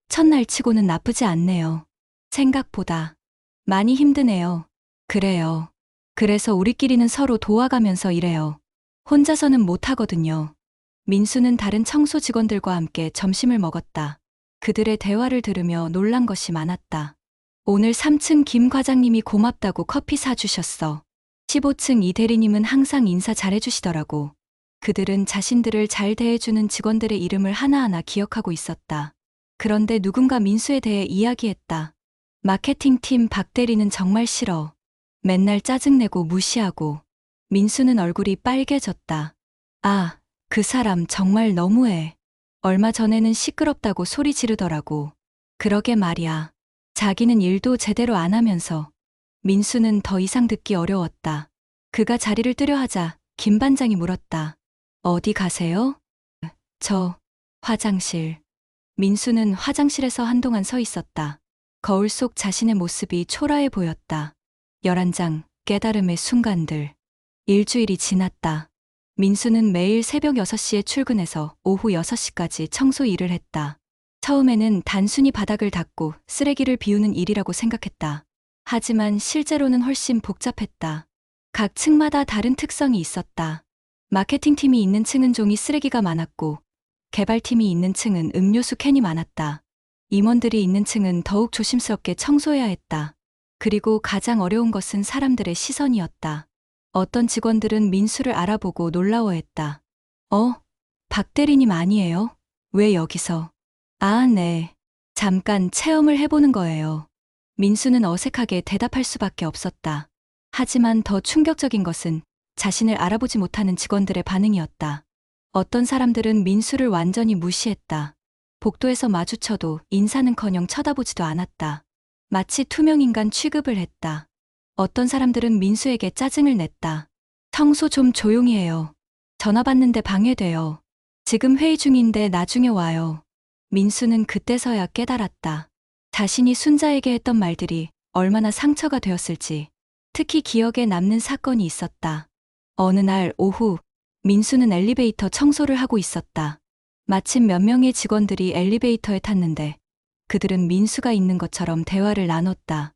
첫날 치고는 나쁘지 않네요. 생각보다 많이 힘드네요. 그래요. 그래서 우리끼리는 서로 도와가면서 일해요. 혼자서는 못하거든요. 민수는 다른 청소 직원들과 함께 점심을 먹었다. 그들의 대화를 들으며 놀란 것이 많았다. 오늘 3층 김 과장님이 고맙다고 커피 사주셨어. 15층 이 대리님은 항상 인사 잘해주시더라고. 그들은 자신들을 잘 대해주는 직원들의 이름을 하나하나 기억하고 있었다. 그런데 누군가 민수에 대해 이야기했다. 마케팅팀 박 대리는 정말 싫어. 맨날 짜증내고 무시하고. 민수는 얼굴이 빨개졌다. 아, 그 사람 정말 너무해. 얼마 전에는 시끄럽다고 소리 지르더라고. 그러게 말이야. 자기는 일도 제대로 안 하면서. 민수는 더 이상 듣기 어려웠다. 그가 자리를 뜨려 하자 김 반장이 물었다. 어디 가세요? 화장실. 민수는 화장실에서 한동안 서 있었다. 거울 속 자신의 모습이 초라해 보였다. 11장 깨달음의 순간들. 일주일이 지났다. 민수는 매일 새벽 6시에 출근해서 오후 6시까지 청소 일을 했다. 처음에는 단순히 바닥을 닦고 쓰레기를 비우는 일이라고 생각했다. 하지만 실제로는 훨씬 복잡했다. 각 층마다 다른 특성이 있었다. 마케팅팀이 있는 층은 종이 쓰레기가 많았고, 개발팀이 있는 층은 음료수 캔이 많았다. 임원들이 있는 층은 더욱 조심스럽게 청소해야 했다. 그리고 가장 어려운 것은 사람들의 시선이었다. 어떤 직원들은 민수를 알아보고 놀라워했다. 박 대리님 아니에요? 왜 여기서? 아, 네. 잠깐 체험을 해보는 거예요. 민수는 어색하게 대답할 수밖에 없었다. 하지만 더 충격적인 것은 자신을 알아보지 못하는 직원들의 반응이었다. 어떤 사람들은 민수를 완전히 무시했다. 복도에서 마주쳐도 인사는커녕 쳐다보지도 않았다. 마치 투명인간 취급을 했다. 어떤 사람들은 민수에게 짜증을 냈다. 청소 좀 조용히 해요. 전화 받는데 방해돼요. 지금 회의 중인데 나중에 와요. 민수는 그때서야 깨달았다. 자신이 순자에게 했던 말들이 얼마나 상처가 되었을지. 특히 기억에 남는 사건이 있었다. 어느 날 오후, 민수는 엘리베이터 청소를 하고 있었다. 마침 몇 명의 직원들이 엘리베이터에 탔는데 그들은 민수가 있는 것처럼 대화를 나눴다.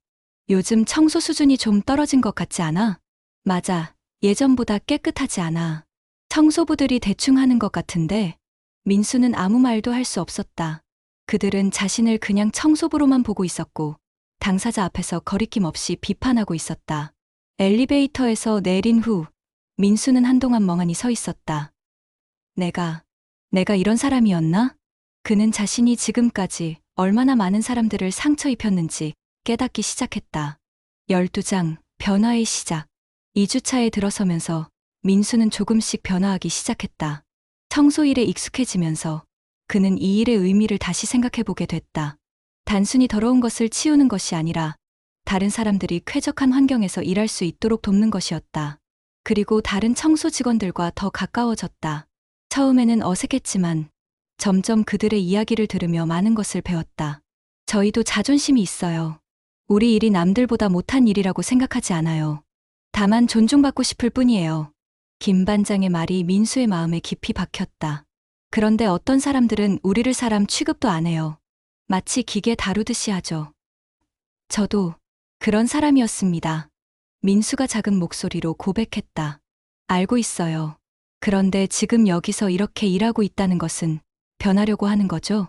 요즘 청소 수준이 좀 떨어진 것 같지 않아? 맞아. 예전보다 깨끗하지 않아. 청소부들이 대충 하는 것 같은데 민수는 아무 말도 할 수 없었다. 그들은 자신을 그냥 청소부로만 보고 있었고 당사자 앞에서 거리낌 없이 비판하고 있었다. 엘리베이터에서 내린 후 민수는 한동안 멍하니 서 있었다. 내가 이런 사람이었나? 그는 자신이 지금까지 얼마나 많은 사람들을 상처 입혔는지 깨닫기 시작했다. 12장, 변화의 시작. 2주차에 들어서면서 민수는 조금씩 변화하기 시작했다. 청소일에 익숙해지면서 그는 이 일의 의미를 다시 생각해보게 됐다. 단순히 더러운 것을 치우는 것이 아니라 다른 사람들이 쾌적한 환경에서 일할 수 있도록 돕는 것이었다. 그리고 다른 청소 직원들과 더 가까워졌다. 처음에는 어색했지만 점점 그들의 이야기를 들으며 많은 것을 배웠다. 저희도 자존심이 있어요. 우리 일이 남들보다 못한 일이라고 생각하지 않아요. 다만 존중받고 싶을 뿐이에요. 김 반장의 말이 민수의 마음에 깊이 박혔다. 그런데 어떤 사람들은 우리를 사람 취급도 안 해요. 마치 기계 다루듯이 하죠. 저도 그런 사람이었습니다. 민수가 작은 목소리로 고백했다. 알고 있어요. 그런데 지금 여기서 이렇게 일하고 있다는 것은 변하려고 하는 거죠?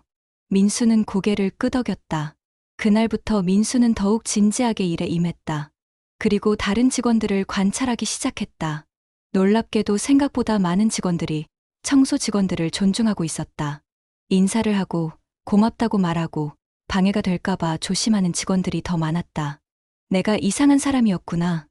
민수는 고개를 끄덕였다. 그날부터 민수는 더욱 진지하게 일에 임했다. 그리고 다른 직원들을 관찰하기 시작했다. 놀랍게도 생각보다 많은 직원들이 청소 직원들을 존중하고 있었다. 인사를 하고 고맙다고 말하고 방해가 될까봐 조심하는 직원들이 더 많았다. 내가 이상한 사람이었구나.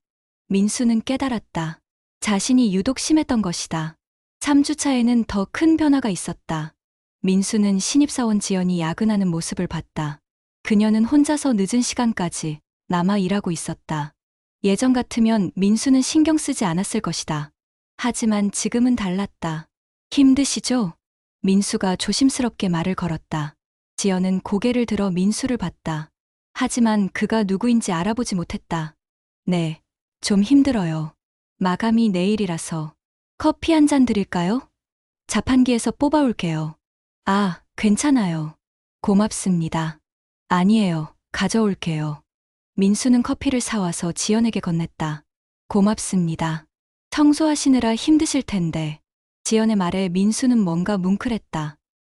민수는 깨달았다. 자신이 유독 심했던 것이다. 3주차에는 더 큰 변화가 있었다. 민수는 신입사원 지연이 야근하는 모습을 봤다. 그녀는 혼자서 늦은 시간까지 남아 일하고 있었다. 예전 같으면 민수는 신경 쓰지 않았을 것이다. 하지만 지금은 달랐다. 힘드시죠? 민수가 조심스럽게 말을 걸었다. 지연은 고개를 들어 민수를 봤다. 하지만 그가 누구인지 알아보지 못했다. 네, 좀 힘들어요. 마감이 내일이라서. 커피 한 잔 드릴까요? 자판기에서 뽑아올게요. 아, 괜찮아요. 고맙습니다. 아니에요. 가져올게요. 민수는 커피를 사와서 지연에게 건넸다. 고맙습니다. 청소하시느라 힘드실 텐데. 지연의 말에 민수는 뭔가 뭉클했다.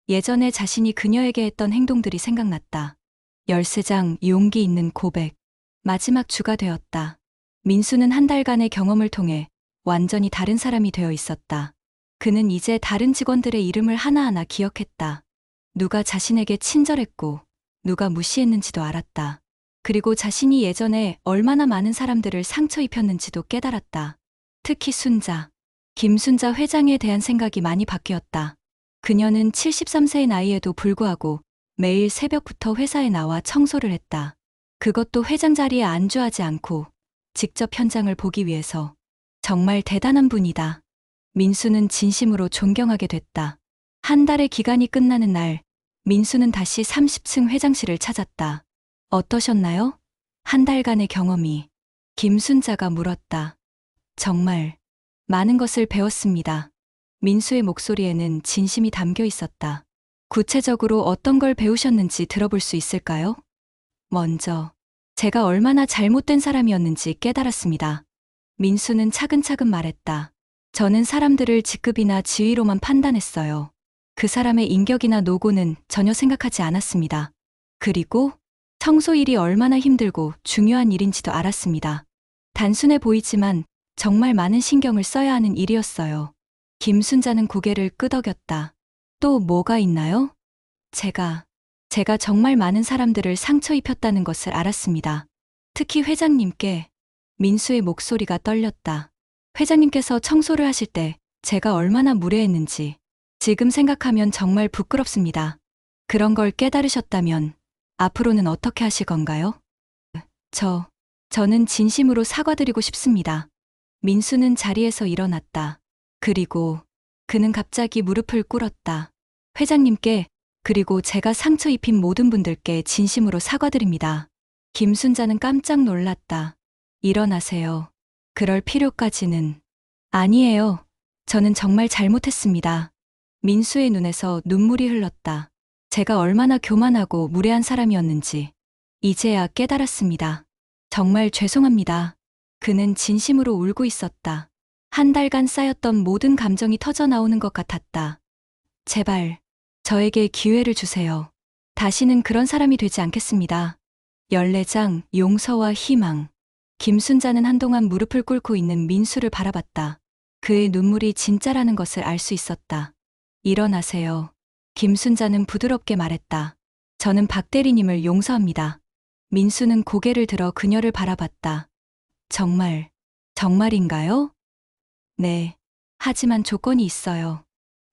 예전에 자신이 그녀에게 했던 행동들이 생각났다. 13장 용기 있는 고백. 마지막 주가 되었다. 민수는 한 달간의 경험을 통해 완전히 다른 사람이 되어 있었다. 그는 이제 다른 직원들의 이름을 하나하나 기억했다. 누가 자신에게 친절했고 누가 무시했는지도 알았다. 그리고 자신이 예전에 얼마나 많은 사람들을 상처 입혔는지도 깨달았다. 특히 순자, 김순자 회장에 대한 생각이 많이 바뀌었다. 그녀는 73세의 나이에도 불구하고 매일 새벽부터 회사에 나와 청소를 했다. 그것도 회장 자리에 안주하지 않고 직접 현장을 보기 위해서. 정말 대단한 분이다. 민수는 진심으로 존경하게 됐다. 한 달의 기간이 끝나는 날, 민수는 다시 30층 회장실을 찾았다. 어떠셨나요? 한 달간의 경험이. 김순자가 물었다. 정말 많은 것을 배웠습니다. 민수의 목소리에는 진심이 담겨 있었다. 구체적으로 어떤 걸 배우셨는지 들어볼 수 있을까요? 먼저, 제가 얼마나 잘못된 사람이었는지 깨달았습니다. 민수는 차근차근 말했다. 저는 사람들을 직급이나 지위로만 판단했어요. 그 사람의 인격이나 노고는 전혀 생각하지 않았습니다. 그리고 청소 일이 얼마나 힘들고 중요한 일인지도 알았습니다. 단순해 보이지만 정말 많은 신경을 써야 하는 일이었어요. 김순자는 고개를 끄덕였다. 또 뭐가 있나요? 제가 정말 많은 사람들을 상처 입혔다는 것을 알았습니다. 특히 회장님께. 민수의 목소리가 떨렸다. 회장님께서 청소를 하실 때 제가 얼마나 무례했는지 지금 생각하면 정말 부끄럽습니다. 그런 걸 깨달으셨다면 앞으로는 어떻게 하실 건가요? 저는 진심으로 사과드리고 싶습니다. 민수는 자리에서 일어났다. 그리고 그는 갑자기 무릎을 꿇었다. 회장님께, 그리고 제가 상처 입힌 모든 분들께 진심으로 사과드립니다. 김순자는 깜짝 놀랐다. 일어나세요. 그럴 필요까지는. 아니에요. 저는 정말 잘못했습니다. 민수의 눈에서 눈물이 흘렀다. 제가 얼마나 교만하고 무례한 사람이었는지 이제야 깨달았습니다. 정말 죄송합니다. 그는 진심으로 울고 있었다. 한 달간 쌓였던 모든 감정이 터져 나오는 것 같았다. 제발, 저에게 기회를 주세요. 다시는 그런 사람이 되지 않겠습니다. 14장, 용서와 희망. 김순자는 한동안 무릎을 꿇고 있는 민수를 바라봤다. 그의 눈물이 진짜라는 것을 알 수 있었다. 일어나세요. 김순자는 부드럽게 말했다. 저는 박 대리님을 용서합니다. 민수는 고개를 들어 그녀를 바라봤다. 정말인가요? 네. 하지만 조건이 있어요.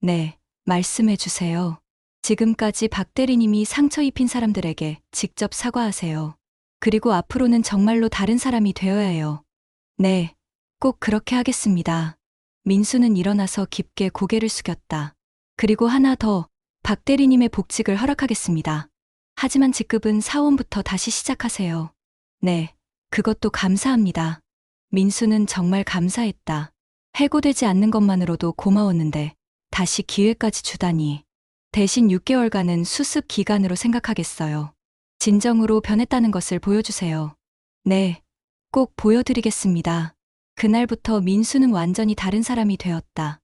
네, 말씀해 주세요. 지금까지 박 대리님이 상처 입힌 사람들에게 직접 사과하세요. 그리고 앞으로는 정말로 다른 사람이 되어야 해요. 네, 꼭 그렇게 하겠습니다. 민수는 일어나서 깊게 고개를 숙였다. 그리고 하나 더, 박 대리님의 복직을 허락하겠습니다. 하지만 직급은 사원부터 다시 시작하세요. 네, 그것도 감사합니다. 민수는 정말 감사했다. 해고되지 않는 것만으로도 고마웠는데 다시 기회까지 주다니. 대신 6개월간은 수습 기간으로 생각하겠어요. 진정으로 변했다는 것을 보여주세요. 네, 꼭 보여드리겠습니다. 그날부터 민수는 완전히 다른 사람이 되었다.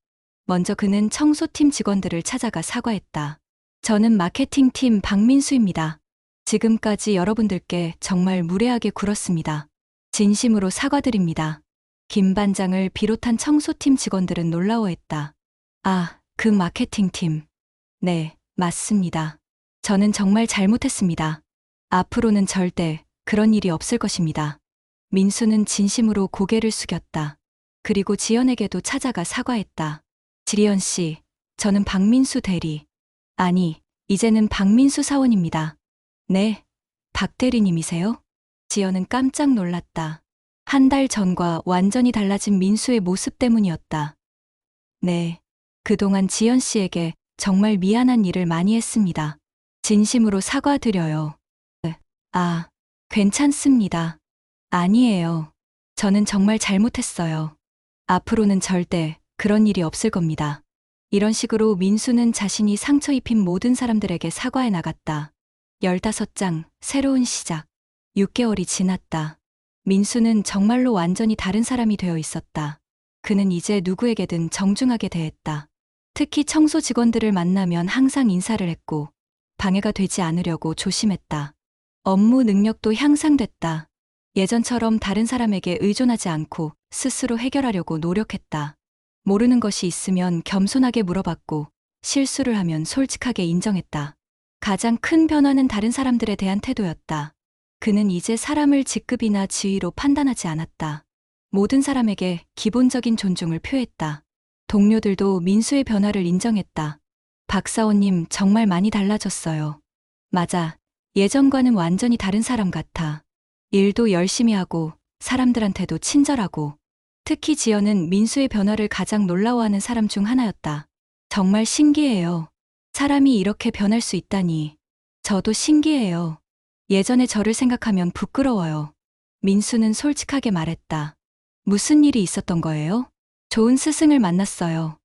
먼저 그는 청소팀 직원들을 찾아가 사과했다. 저는 마케팅팀 박민수입니다. 지금까지 여러분들께 정말 무례하게 굴었습니다. 진심으로 사과드립니다. 김 반장을 비롯한 청소팀 직원들은 놀라워했다. 아, 그 마케팅팀. 네, 맞습니다. 저는 정말 잘못했습니다. 앞으로는 절대 그런 일이 없을 것입니다. 민수는 진심으로 고개를 숙였다. 그리고 지연에게도 찾아가 사과했다. 지연 씨, 저는 박민수 대리. 아니, 이제는 박민수 사원입니다. 네, 박 대리님이세요? 지연은 깜짝 놀랐다. 한 달 전과 완전히 달라진 민수의 모습 때문이었다. 네, 그동안 지연 씨에게 정말 미안한 일을 많이 했습니다. 진심으로 사과드려요. 아, 괜찮습니다. 아니에요. 저는 정말 잘못했어요. 앞으로는 절대 그런 일이 없을 겁니다. 이런 식으로 민수는 자신이 상처 입힌 모든 사람들에게 사과해 나갔다. 15장, 새로운 시작. 6개월이 지났다. 민수는 정말로 완전히 다른 사람이 되어 있었다. 그는 이제 누구에게든 정중하게 대했다. 특히 청소 직원들을 만나면 항상 인사를 했고 방해가 되지 않으려고 조심했다. 업무 능력도 향상됐다. 예전처럼 다른 사람에게 의존하지 않고 스스로 해결하려고 노력했다. 모르는 것이 있으면 겸손하게 물어봤고 실수를 하면 솔직하게 인정했다. 가장 큰 변화는 다른 사람들에 대한 태도였다. 그는 이제 사람을 직급이나 지위로 판단하지 않았다. 모든 사람에게 기본적인 존중을 표했다. 동료들도 민수의 변화를 인정했다. 박사원님 정말 많이 달라졌어요. 맞아. 예전과는 완전히 다른 사람 같아. 일도 열심히 하고 사람들한테도 친절하고. 특히 지연은 민수의 변화를 가장 놀라워하는 사람 중 하나였다. 정말 신기해요. 사람이 이렇게 변할 수 있다니. 저도 신기해요. 예전의 저를 생각하면 부끄러워요. 민수는 솔직하게 말했다. 무슨 일이 있었던 거예요? 좋은 스승을 만났어요.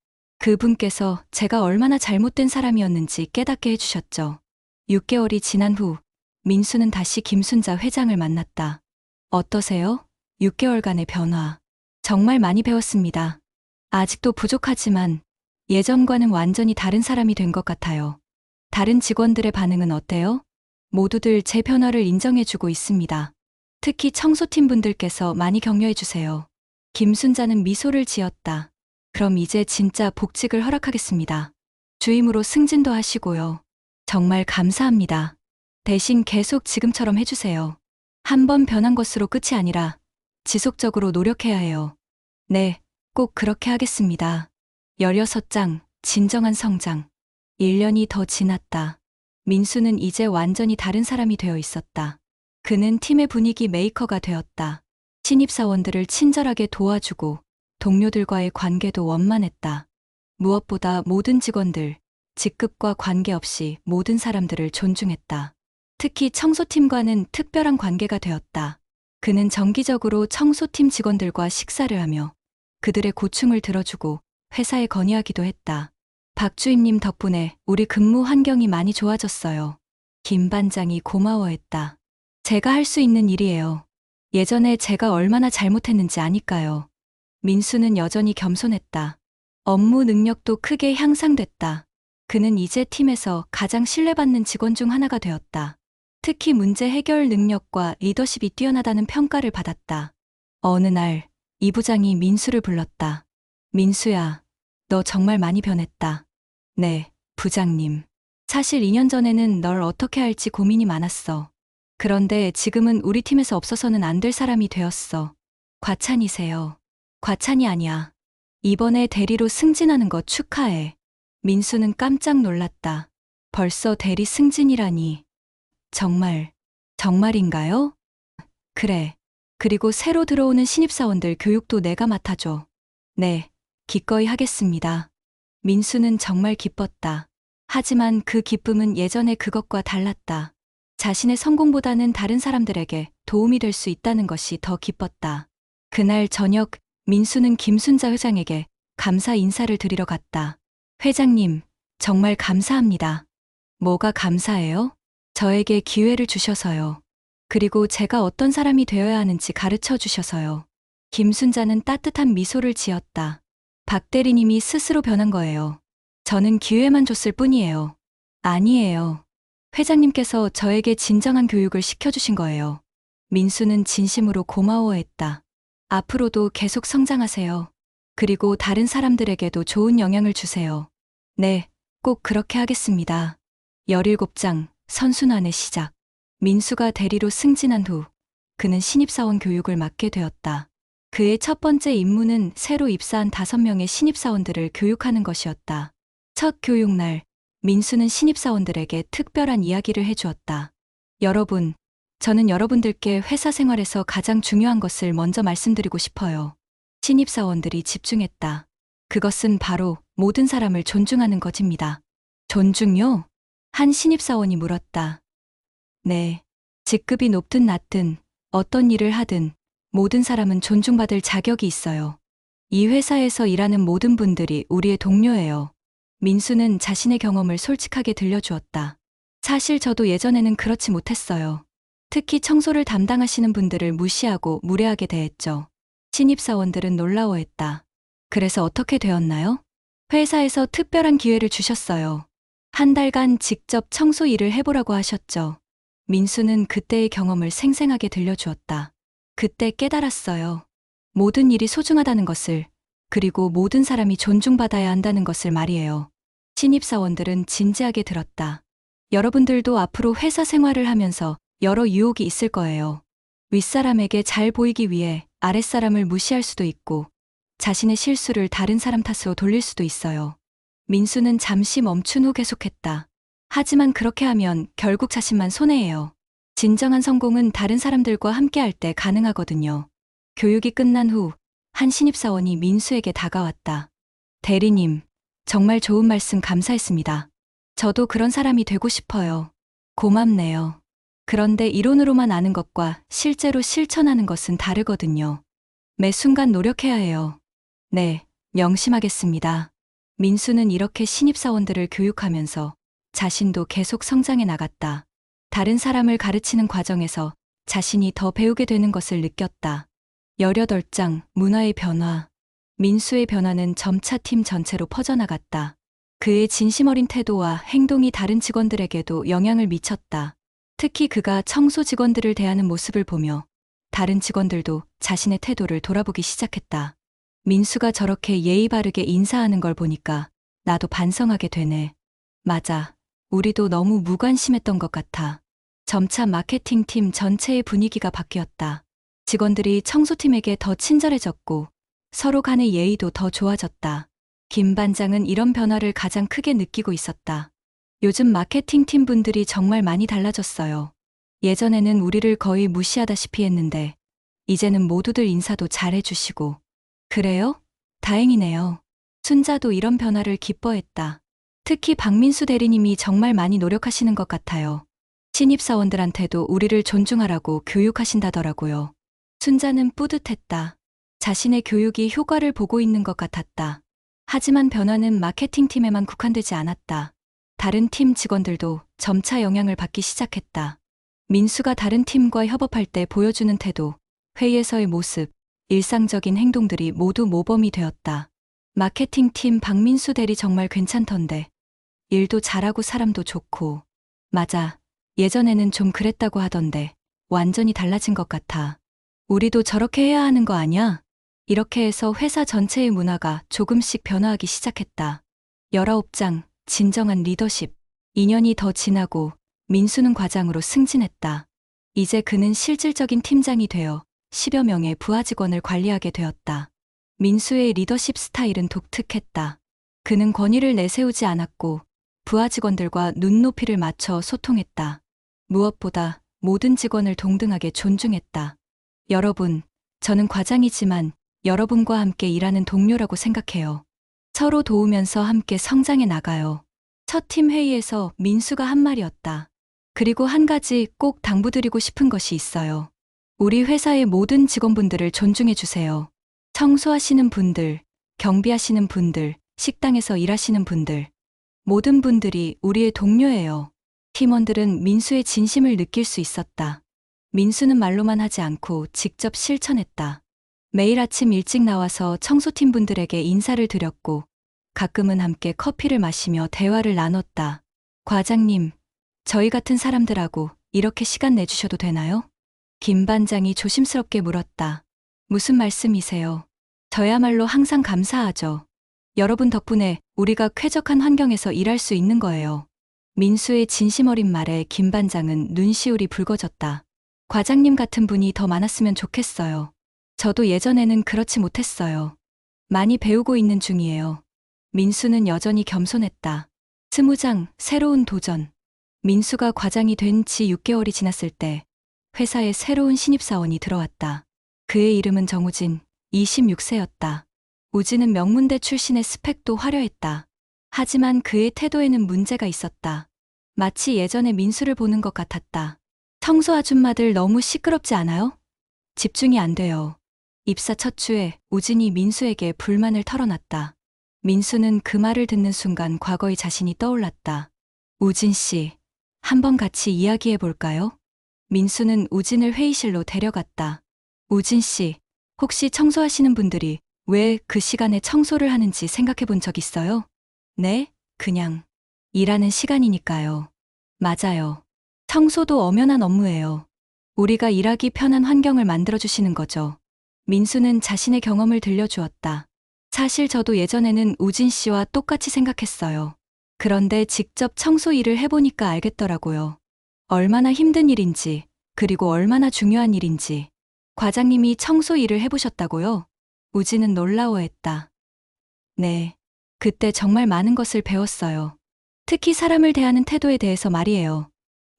그분께서 제가 얼마나 잘못된 사람이었는지 깨닫게 해주셨죠. 6개월이 지난 후 민수는 다시 김순자 회장을 만났다. 어떠세요? 6개월간의 변화. 정말 많이 배웠습니다. 아직도 부족하지만 예전과는 완전히 다른 사람이 된 것 같아요. 다른 직원들의 반응은 어때요? 모두들 제 변화를 인정해주고 있습니다. 특히 청소팀 분들께서 많이 격려해주세요. 김순자는 미소를 지었다. 그럼 이제 진짜 복직을 허락하겠습니다. 주임으로 승진도 하시고요. 정말 감사합니다. 대신 계속 지금처럼 해주세요. 한 번 변한 것으로 끝이 아니라 지속적으로 노력해야 해요. 네, 꼭 그렇게 하겠습니다. 16장, 진정한 성장. 1년이 더 지났다. 민수는 이제 완전히 다른 사람이 되어 있었다. 그는 팀의 분위기 메이커가 되었다. 신입사원들을 친절하게 도와주고 동료들과의 관계도 원만했다. 무엇보다 모든 직원들, 직급과 관계없이 모든 사람들을 존중했다. 특히 청소팀과는 특별한 관계가 되었다. 그는 정기적으로 청소팀 직원들과 식사를 하며 그들의 고충을 들어주고 회사에 건의하기도 했다. 박 주임님 덕분에 우리 근무 환경이 많이 좋아졌어요. 김 반장이 고마워했다. 제가 할 수 있는 일이에요. 예전에 제가 얼마나 잘못했는지 아니까요. 민수는 여전히 겸손했다. 업무 능력도 크게 향상됐다. 그는 이제 팀에서 가장 신뢰받는 직원 중 하나가 되었다. 특히 문제 해결 능력과 리더십이 뛰어나다는 평가를 받았다. 어느 날, 이 부장이 민수를 불렀다. 민수야, 너 정말 많이 변했다. 네, 부장님. 사실 2년 전에는 널 어떻게 할지 고민이 많았어. 그런데 지금은 우리 팀에서 없어서는 안 될 사람이 되었어. 과찬이세요. 과찬이 아니야. 이번에 대리로 승진하는 거 축하해. 민수는 깜짝 놀랐다. 벌써 대리 승진이라니. 정말인가요? 그래. 그리고 새로 들어오는 신입사원들 교육도 내가 맡아줘. 네, 기꺼이 하겠습니다. 민수는 정말 기뻤다. 하지만 그 기쁨은 예전의 그것과 달랐다. 자신의 성공보다는 다른 사람들에게 도움이 될 수 있다는 것이 더 기뻤다. 그날 저녁, 민수는 김순자 회장에게 감사 인사를 드리러 갔다. 회장님, 정말 감사합니다. 뭐가 감사해요? 저에게 기회를 주셔서요. 그리고 제가 어떤 사람이 되어야 하는지 가르쳐 주셔서요. 김순자는 따뜻한 미소를 지었다. 박 대리님이 스스로 변한 거예요. 저는 기회만 줬을 뿐이에요. 아니에요. 회장님께서 저에게 진정한 교육을 시켜주신 거예요. 민수는 진심으로 고마워했다. 앞으로도 계속 성장하세요. 그리고 다른 사람들에게도 좋은 영향을 주세요. 네, 꼭 그렇게 하겠습니다. 17장, 선순환의 시작. 민수가 대리로 승진한 후 그는 신입사원 교육을 맡게 되었다. 그의 첫 번째 임무는 새로 입사한 5명의 신입사원들을 교육하는 것이었다. 첫 교육날, 민수는 신입사원들에게 특별한 이야기를 해주었다. 여러분, 저는 여러분들께 회사 생활에서 가장 중요한 것을 먼저 말씀드리고 싶어요. 신입사원들이 집중했다. 그것은 바로 모든 사람을 존중하는 것입니다. 존중요? 한 신입사원이 물었다. 네. 직급이 높든 낮든 어떤 일을 하든 모든 사람은 존중받을 자격이 있어요. 이 회사에서 일하는 모든 분들이 우리의 동료예요. 민수는 자신의 경험을 솔직하게 들려주었다. 사실 저도 예전에는 그렇지 못했어요. 특히 청소를 담당하시는 분들을 무시하고 무례하게 대했죠. 신입사원들은 놀라워했다. 그래서 어떻게 되었나요? 회사에서 특별한 기회를 주셨어요. 한 달간 직접 청소 일을 해보라고 하셨죠. 민수는 그때의 경험을 생생하게 들려주었다. 그때 깨달았어요. 모든 일이 소중하다는 것을, 그리고 모든 사람이 존중받아야 한다는 것을 말이에요. 신입사원들은 진지하게 들었다. 여러분들도 앞으로 회사 생활을 하면서 여러 유혹이 있을 거예요. 윗사람에게 잘 보이기 위해 아랫사람을 무시할 수도 있고, 자신의 실수를 다른 사람 탓으로 돌릴 수도 있어요. 민수는 잠시 멈춘 후 계속했다. 하지만 그렇게 하면 결국 자신만 손해예요. 진정한 성공은 다른 사람들과 함께할 때 가능하거든요. 교육이 끝난 후 한 신입사원이 민수에게 다가왔다. 대리님, 정말 좋은 말씀 감사했습니다. 저도 그런 사람이 되고 싶어요. 고맙네요. 그런데 이론으로만 아는 것과 실제로 실천하는 것은 다르거든요. 매 순간 노력해야 해요. 네, 명심하겠습니다. 민수는 이렇게 신입사원들을 교육하면서 자신도 계속 성장해 나갔다. 다른 사람을 가르치는 과정에서 자신이 더 배우게 되는 것을 느꼈다. 18장 문화의 변화. 민수의 변화는 점차 팀 전체로 퍼져나갔다. 그의 진심 어린 태도와 행동이 다른 직원들에게도 영향을 미쳤다. 특히 그가 청소 직원들을 대하는 모습을 보며 다른 직원들도 자신의 태도를 돌아보기 시작했다. 민수가 저렇게 예의 바르게 인사하는 걸 보니까 나도 반성하게 되네. 맞아. 우리도 너무 무관심했던 것 같아. 점차 마케팅팀 전체의 분위기가 바뀌었다. 직원들이 청소팀에게 더 친절해졌고 서로 간의 예의도 더 좋아졌다. 김 반장은 이런 변화를 가장 크게 느끼고 있었다. 요즘 마케팅팀 분들이 정말 많이 달라졌어요. 예전에는 우리를 거의 무시하다시피 했는데 이제는 모두들 인사도 잘해주시고. 그래요? 다행이네요. 순자도 이런 변화를 기뻐했다. 특히 박민수 대리님이 정말 많이 노력하시는 것 같아요. 신입사원들한테도 우리를 존중하라고 교육하신다더라고요. 순자는 뿌듯했다. 자신의 교육이 효과를 보고 있는 것 같았다. 하지만 변화는 마케팅팀에만 국한되지 않았다. 다른 팀 직원들도 점차 영향을 받기 시작했다. 민수가 다른 팀과 협업할 때 보여주는 태도, 회의에서의 모습, 일상적인 행동들이 모두 모범이 되었다. 마케팅팀 박민수 대리 정말 괜찮던데. 일도 잘하고 사람도 좋고. 맞아. 예전에는 좀 그랬다고 하던데 완전히 달라진 것 같아. 우리도 저렇게 해야 하는 거 아냐? 이렇게 해서 회사 전체의 문화가 조금씩 변화하기 시작했다. 19장 진정한 리더십. 2년이 더 지나고 민수는 과장으로 승진했다. 이제 그는 실질적인 팀장이 되어 10여 명의 부하 직원을 관리하게 되었다. 민수의 리더십 스타일은 독특했다. 그는 권위를 내세우지 않았고 부하 직원들과 눈높이를 맞춰 소통했다. 무엇보다 모든 직원을 동등하게 존중했다. 여러분, 저는 과장이지만 여러분과 함께 일하는 동료라고 생각해요. 서로 도우면서 함께 성장해 나가요. 첫 팀 회의에서 민수가 한 말이었다. 그리고 한 가지 꼭 당부드리고 싶은 것이 있어요. 우리 회사의 모든 직원분들을 존중해 주세요. 청소하시는 분들, 경비하시는 분들, 식당에서 일하시는 분들. 모든 분들이 우리의 동료예요. 팀원들은 민수의 진심을 느낄 수 있었다. 민수는 말로만 하지 않고 직접 실천했다. 매일 아침 일찍 나와서 청소팀 분들에게 인사를 드렸고 가끔은 함께 커피를 마시며 대화를 나눴다. 과장님, 저희 같은 사람들하고 이렇게 시간 내주셔도 되나요? 김 반장이 조심스럽게 물었다. 무슨 말씀이세요? 저야말로 항상 감사하죠. 여러분 덕분에 우리가 쾌적한 환경에서 일할 수 있는 거예요. 민수의 진심 어린 말에 김 반장은 눈시울이 붉어졌다. 과장님 같은 분이 더 많았으면 좋겠어요. 저도 예전에는 그렇지 못했어요. 많이 배우고 있는 중이에요. 민수는 여전히 겸손했다. 20장 새로운 도전. 민수가 과장이 된 지 6개월이 지났을 때 회사에 새로운 신입사원이 들어왔다. 그의 이름은 정우진, 26세였다. 우진은 명문대 출신의 스펙도 화려했다. 하지만 그의 태도에는 문제가 있었다. 마치 예전에 민수를 보는 것 같았다. 청소 아줌마들 너무 시끄럽지 않아요? 집중이 안 돼요. 입사 첫 주에 우진이 민수에게 불만을 털어놨다. 민수는 그 말을 듣는 순간 과거의 자신이 떠올랐다. 우진 씨, 한번 같이 이야기해 볼까요? 민수는 우진을 회의실로 데려갔다. 우진 씨, 혹시 청소하시는 분들이 왜 그 시간에 청소를 하는지 생각해 본 적 있어요? 네, 그냥 일하는 시간이니까요. 맞아요. 청소도 엄연한 업무예요. 우리가 일하기 편한 환경을 만들어주시는 거죠. 민수는 자신의 경험을 들려주었다. 사실 저도 예전에는 우진 씨와 똑같이 생각했어요. 그런데 직접 청소 일을 해보니까 알겠더라고요. 얼마나 힘든 일인지, 그리고 얼마나 중요한 일인지. 과장님이 청소 일을 해보셨다고요? 우진은 놀라워했다. 네. 그때 정말 많은 것을 배웠어요. 특히 사람을 대하는 태도에 대해서 말이에요.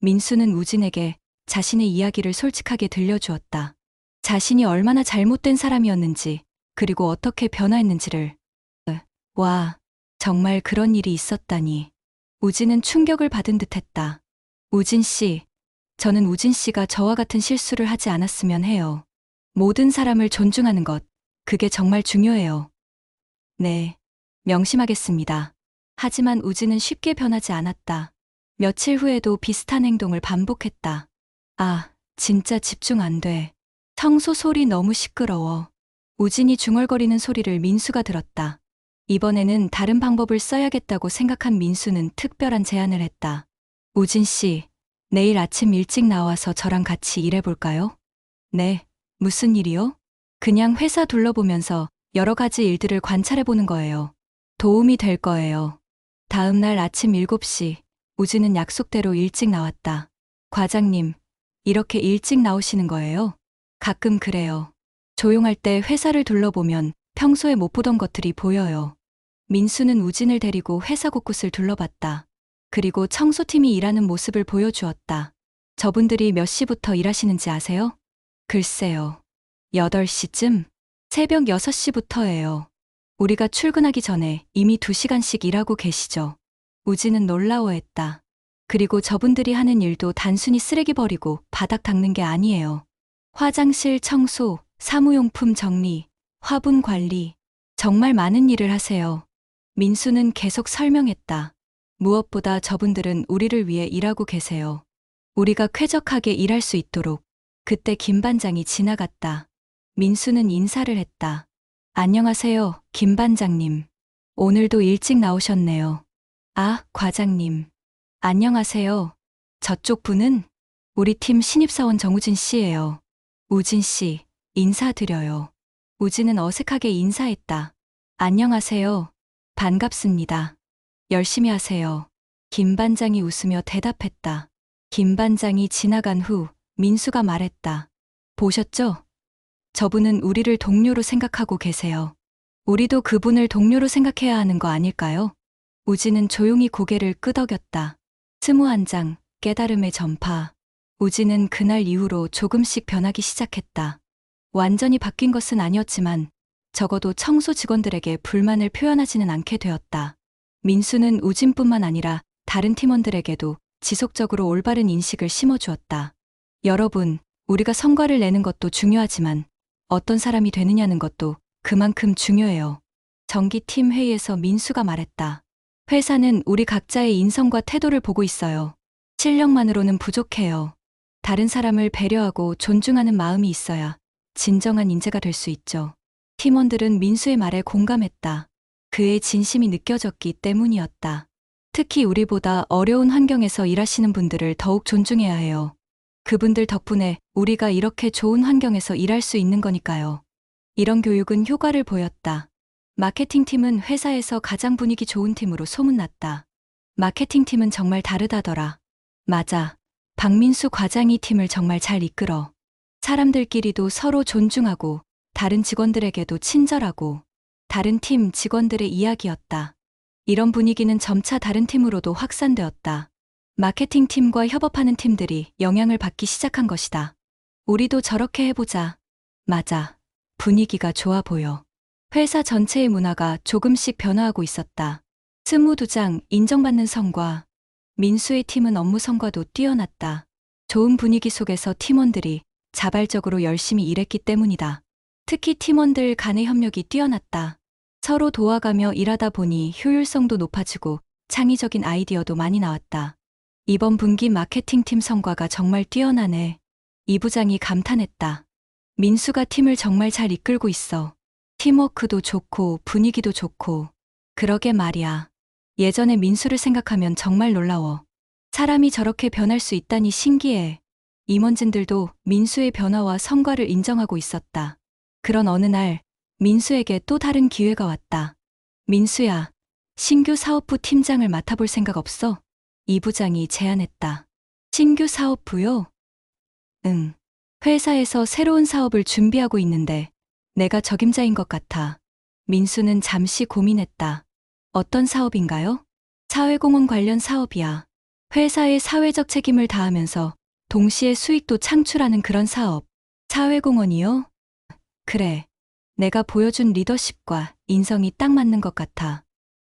민수는 우진에게 자신의 이야기를 솔직하게 들려주었다. 자신이 얼마나 잘못된 사람이었는지, 그리고 어떻게 변화했는지를. 와, 정말 그런 일이 있었다니. 우진은 충격을 받은 듯했다. 우진 씨, 저는 우진 씨가 저와 같은 실수를 하지 않았으면 해요. 모든 사람을 존중하는 것, 그게 정말 중요해요. 네. 명심하겠습니다. 하지만 우진은 쉽게 변하지 않았다. 며칠 후에도 비슷한 행동을 반복했다. 아, 진짜 집중 안 돼. 청소 소리 너무 시끄러워. 우진이 중얼거리는 소리를 민수가 들었다. 이번에는 다른 방법을 써야겠다고 생각한 민수는 특별한 제안을 했다. 우진 씨, 내일 아침 일찍 나와서 저랑 같이 일해볼까요? 네, 무슨 일이요? 그냥 회사 둘러보면서 여러 가지 일들을 관찰해보는 거예요. 도움이 될 거예요. 다음 날 아침 7시, 우진은 약속대로 일찍 나왔다. 과장님, 이렇게 일찍 나오시는 거예요? 가끔 그래요. 조용할 때 회사를 둘러보면 평소에 못 보던 것들이 보여요. 민수는 우진을 데리고 회사 곳곳을 둘러봤다. 그리고 청소팀이 일하는 모습을 보여주었다. 저분들이 몇 시부터 일하시는지 아세요? 글쎄요. 8시쯤? 새벽 6시부터예요. 우리가 출근하기 전에 이미 2시간씩 일하고 계시죠. 우진은 놀라워했다. 그리고 저분들이 하는 일도 단순히 쓰레기 버리고 바닥 닦는 게 아니에요. 화장실 청소, 사무용품 정리, 화분 관리, 정말 많은 일을 하세요. 민수는 계속 설명했다. 무엇보다 저분들은 우리를 위해 일하고 계세요. 우리가 쾌적하게 일할 수 있도록. 그때 김 반장이 지나갔다. 민수는 인사를 했다. 안녕하세요, 김 반장님. 오늘도 일찍 나오셨네요. 아, 과장님. 안녕하세요. 저쪽 분은 우리 팀 신입사원 정우진 씨예요. 우진 씨, 인사드려요. 우진은 어색하게 인사했다. 안녕하세요. 반갑습니다. 열심히 하세요. 김 반장이 웃으며 대답했다. 김 반장이 지나간 후 민수가 말했다. 보셨죠? 저분은 우리를 동료로 생각하고 계세요. 우리도 그분을 동료로 생각해야 하는 거 아닐까요? 우진은 조용히 고개를 끄덕였다. 21장, 깨달음의 전파. 우진은 그날 이후로 조금씩 변하기 시작했다. 완전히 바뀐 것은 아니었지만 적어도 청소 직원들에게 불만을 표현하지는 않게 되었다. 민수는 우진뿐만 아니라 다른 팀원들에게도 지속적으로 올바른 인식을 심어주었다. 여러분, 우리가 성과를 내는 것도 중요하지만 어떤 사람이 되느냐는 것도 그만큼 중요해요. 정기팀 회의에서 민수가 말했다. 회사는 우리 각자의 인성과 태도를 보고 있어요. 실력만으로는 부족해요. 다른 사람을 배려하고 존중하는 마음이 있어야 진정한 인재가 될 수 있죠. 팀원들은 민수의 말에 공감했다. 그의 진심이 느껴졌기 때문이었다. 특히 우리보다 어려운 환경에서 일하시는 분들을 더욱 존중해야 해요. 그분들 덕분에 우리가 이렇게 좋은 환경에서 일할 수 있는 거니까요. 이런 교육은 효과를 보였다. 마케팅팀은 회사에서 가장 분위기 좋은 팀으로 소문났다. 마케팅팀은 정말 다르다더라. 맞아. 박민수 과장이 팀을 정말 잘 이끌어. 사람들끼리도 서로 존중하고 다른 직원들에게도 친절하고 다른 팀 직원들의 이야기였다. 이런 분위기는 점차 다른 팀으로도 확산되었다. 마케팅팀과 협업하는 팀들이 영향을 받기 시작한 것이다. 우리도 저렇게 해보자. 맞아. 분위기가 좋아 보여. 회사 전체의 문화가 조금씩 변화하고 있었다. 22장, 인정받는 성과. 민수의 팀은 업무 성과도 뛰어났다. 좋은 분위기 속에서 팀원들이 자발적으로 열심히 일했기 때문이다. 특히 팀원들 간의 협력이 뛰어났다. 서로 도와가며 일하다 보니 효율성도 높아지고 창의적인 아이디어도 많이 나왔다. 이번 분기 마케팅팀 성과가 정말 뛰어나네. 이 부장이 감탄했다. 민수가 팀을 정말 잘 이끌고 있어. 팀워크도 좋고 분위기도 좋고. 그러게 말이야. 예전에 민수를 생각하면 정말 놀라워. 사람이 저렇게 변할 수 있다니 신기해. 임원진들도 민수의 변화와 성과를 인정하고 있었다. 그런 어느 날 민수에게 또 다른 기회가 왔다. 민수야, 신규 사업부 팀장을 맡아볼 생각 없어? 이 부장이 제안했다. 신규 사업부요? 응. 회사에서 새로운 사업을 준비하고 있는데 내가 적임자인 것 같아. 민수는 잠시 고민했다. 어떤 사업인가요? 사회공헌 관련 사업이야. 회사의 사회적 책임을 다하면서 동시에 수익도 창출하는 그런 사업. 사회공헌이요? 그래. 내가 보여준 리더십과 인성이 딱 맞는 것 같아.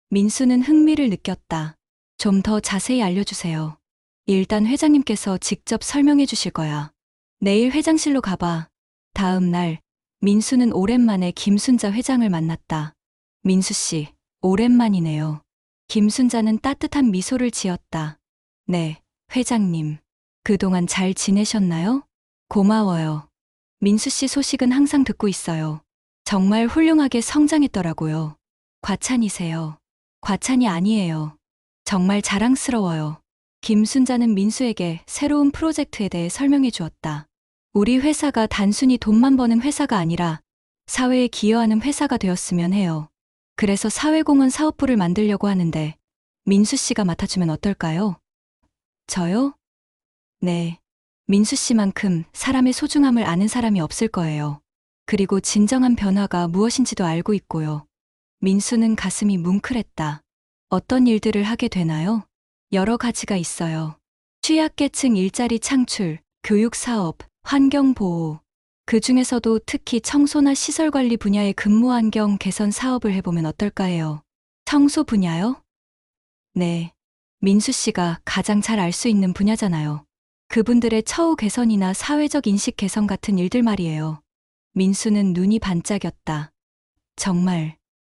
민수는 흥미를 느꼈다. 좀 더 자세히 알려주세요. 일단 회장님께서 직접 설명해 주실 거야. 내일 회장실로 가봐. 다음 날, 민수는 오랜만에 김순자 회장을 만났다. 민수 씨, 오랜만이네요. 김순자는 따뜻한 미소를 지었다. 네, 회장님. 그동안 잘 지내셨나요? 고마워요. 민수 씨 소식은 항상 듣고 있어요. 정말 훌륭하게 성장했더라고요. 과찬이세요. 과찬이 아니에요. 정말 자랑스러워요. 김순자는 민수에게 새로운 프로젝트에 대해 설명해 주었다. 우리 회사가 단순히 돈만 버는 회사가 아니라 사회에 기여하는 회사가 되었으면 해요. 그래서 사회공헌 사업부를 만들려고 하는데 민수 씨가 맡아주면 어떨까요? 저요? 네. 민수 씨만큼 사람의 소중함을 아는 사람이 없을 거예요. 그리고 진정한 변화가 무엇인지도 알고 있고요. 민수는 가슴이 뭉클했다. 어떤 일들을 하게 되나요? 여러 가지가 있어요. 취약계층 일자리 창출, 교육 사업, 환경 보호. 그 중에서도 특히 청소나 시설 관리 분야의 근무 환경 개선 사업을 해보면 어떨까 해요. 청소 분야요? 네. 민수 씨가 가장 잘 알 수 있는 분야잖아요. 그분들의 처우 개선이나 사회적 인식 개선 같은 일들 말이에요. 민수는 눈이 반짝였다.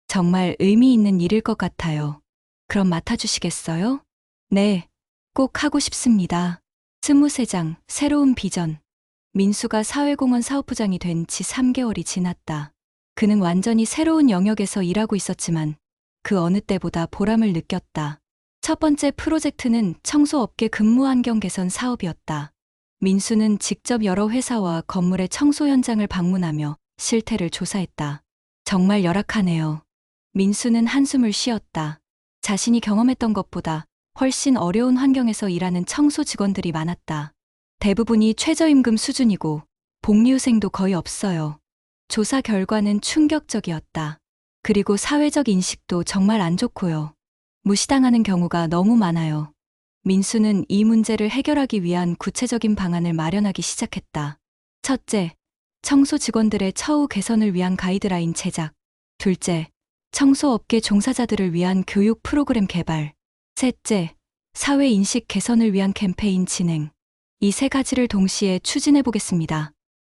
정말 의미 있는 일일 것 같아요. 그럼 맡아주시겠어요? 네, 꼭 하고 싶습니다. 23장, 새로운 비전. 민수가 사회공헌 사업부장이 된 지 3개월이 지났다. 그는 완전히 새로운 영역에서 일하고 있었지만 그 어느 때보다 보람을 느꼈다. 첫 번째 프로젝트는 청소업계 근무 환경 개선 사업이었다. 민수는 직접 여러 회사와 건물의 청소 현장을 방문하며 실태를 조사했다. 정말 열악하네요. 민수는 한숨을 쉬었다. 자신이 경험했던 것보다 훨씬 어려운 환경에서 일하는 청소 직원들이 많았다. 대부분이 최저임금 수준이고 복리후생도 거의 없어요. 조사 결과는 충격적이었다. 그리고 사회적 인식도 정말 안 좋고요. 무시당하는 경우가 너무 많아요. 민수는 이 문제를 해결하기 위한 구체적인 방안을 마련하기 시작했다. 첫째, 청소 직원들의 처우 개선을 위한 가이드라인 제작. 둘째, 청소업계 종사자들을 위한 교육 프로그램 개발. 셋째, 사회 인식 개선을 위한 캠페인 진행. 이 세 가지를 동시에 추진해 보겠습니다.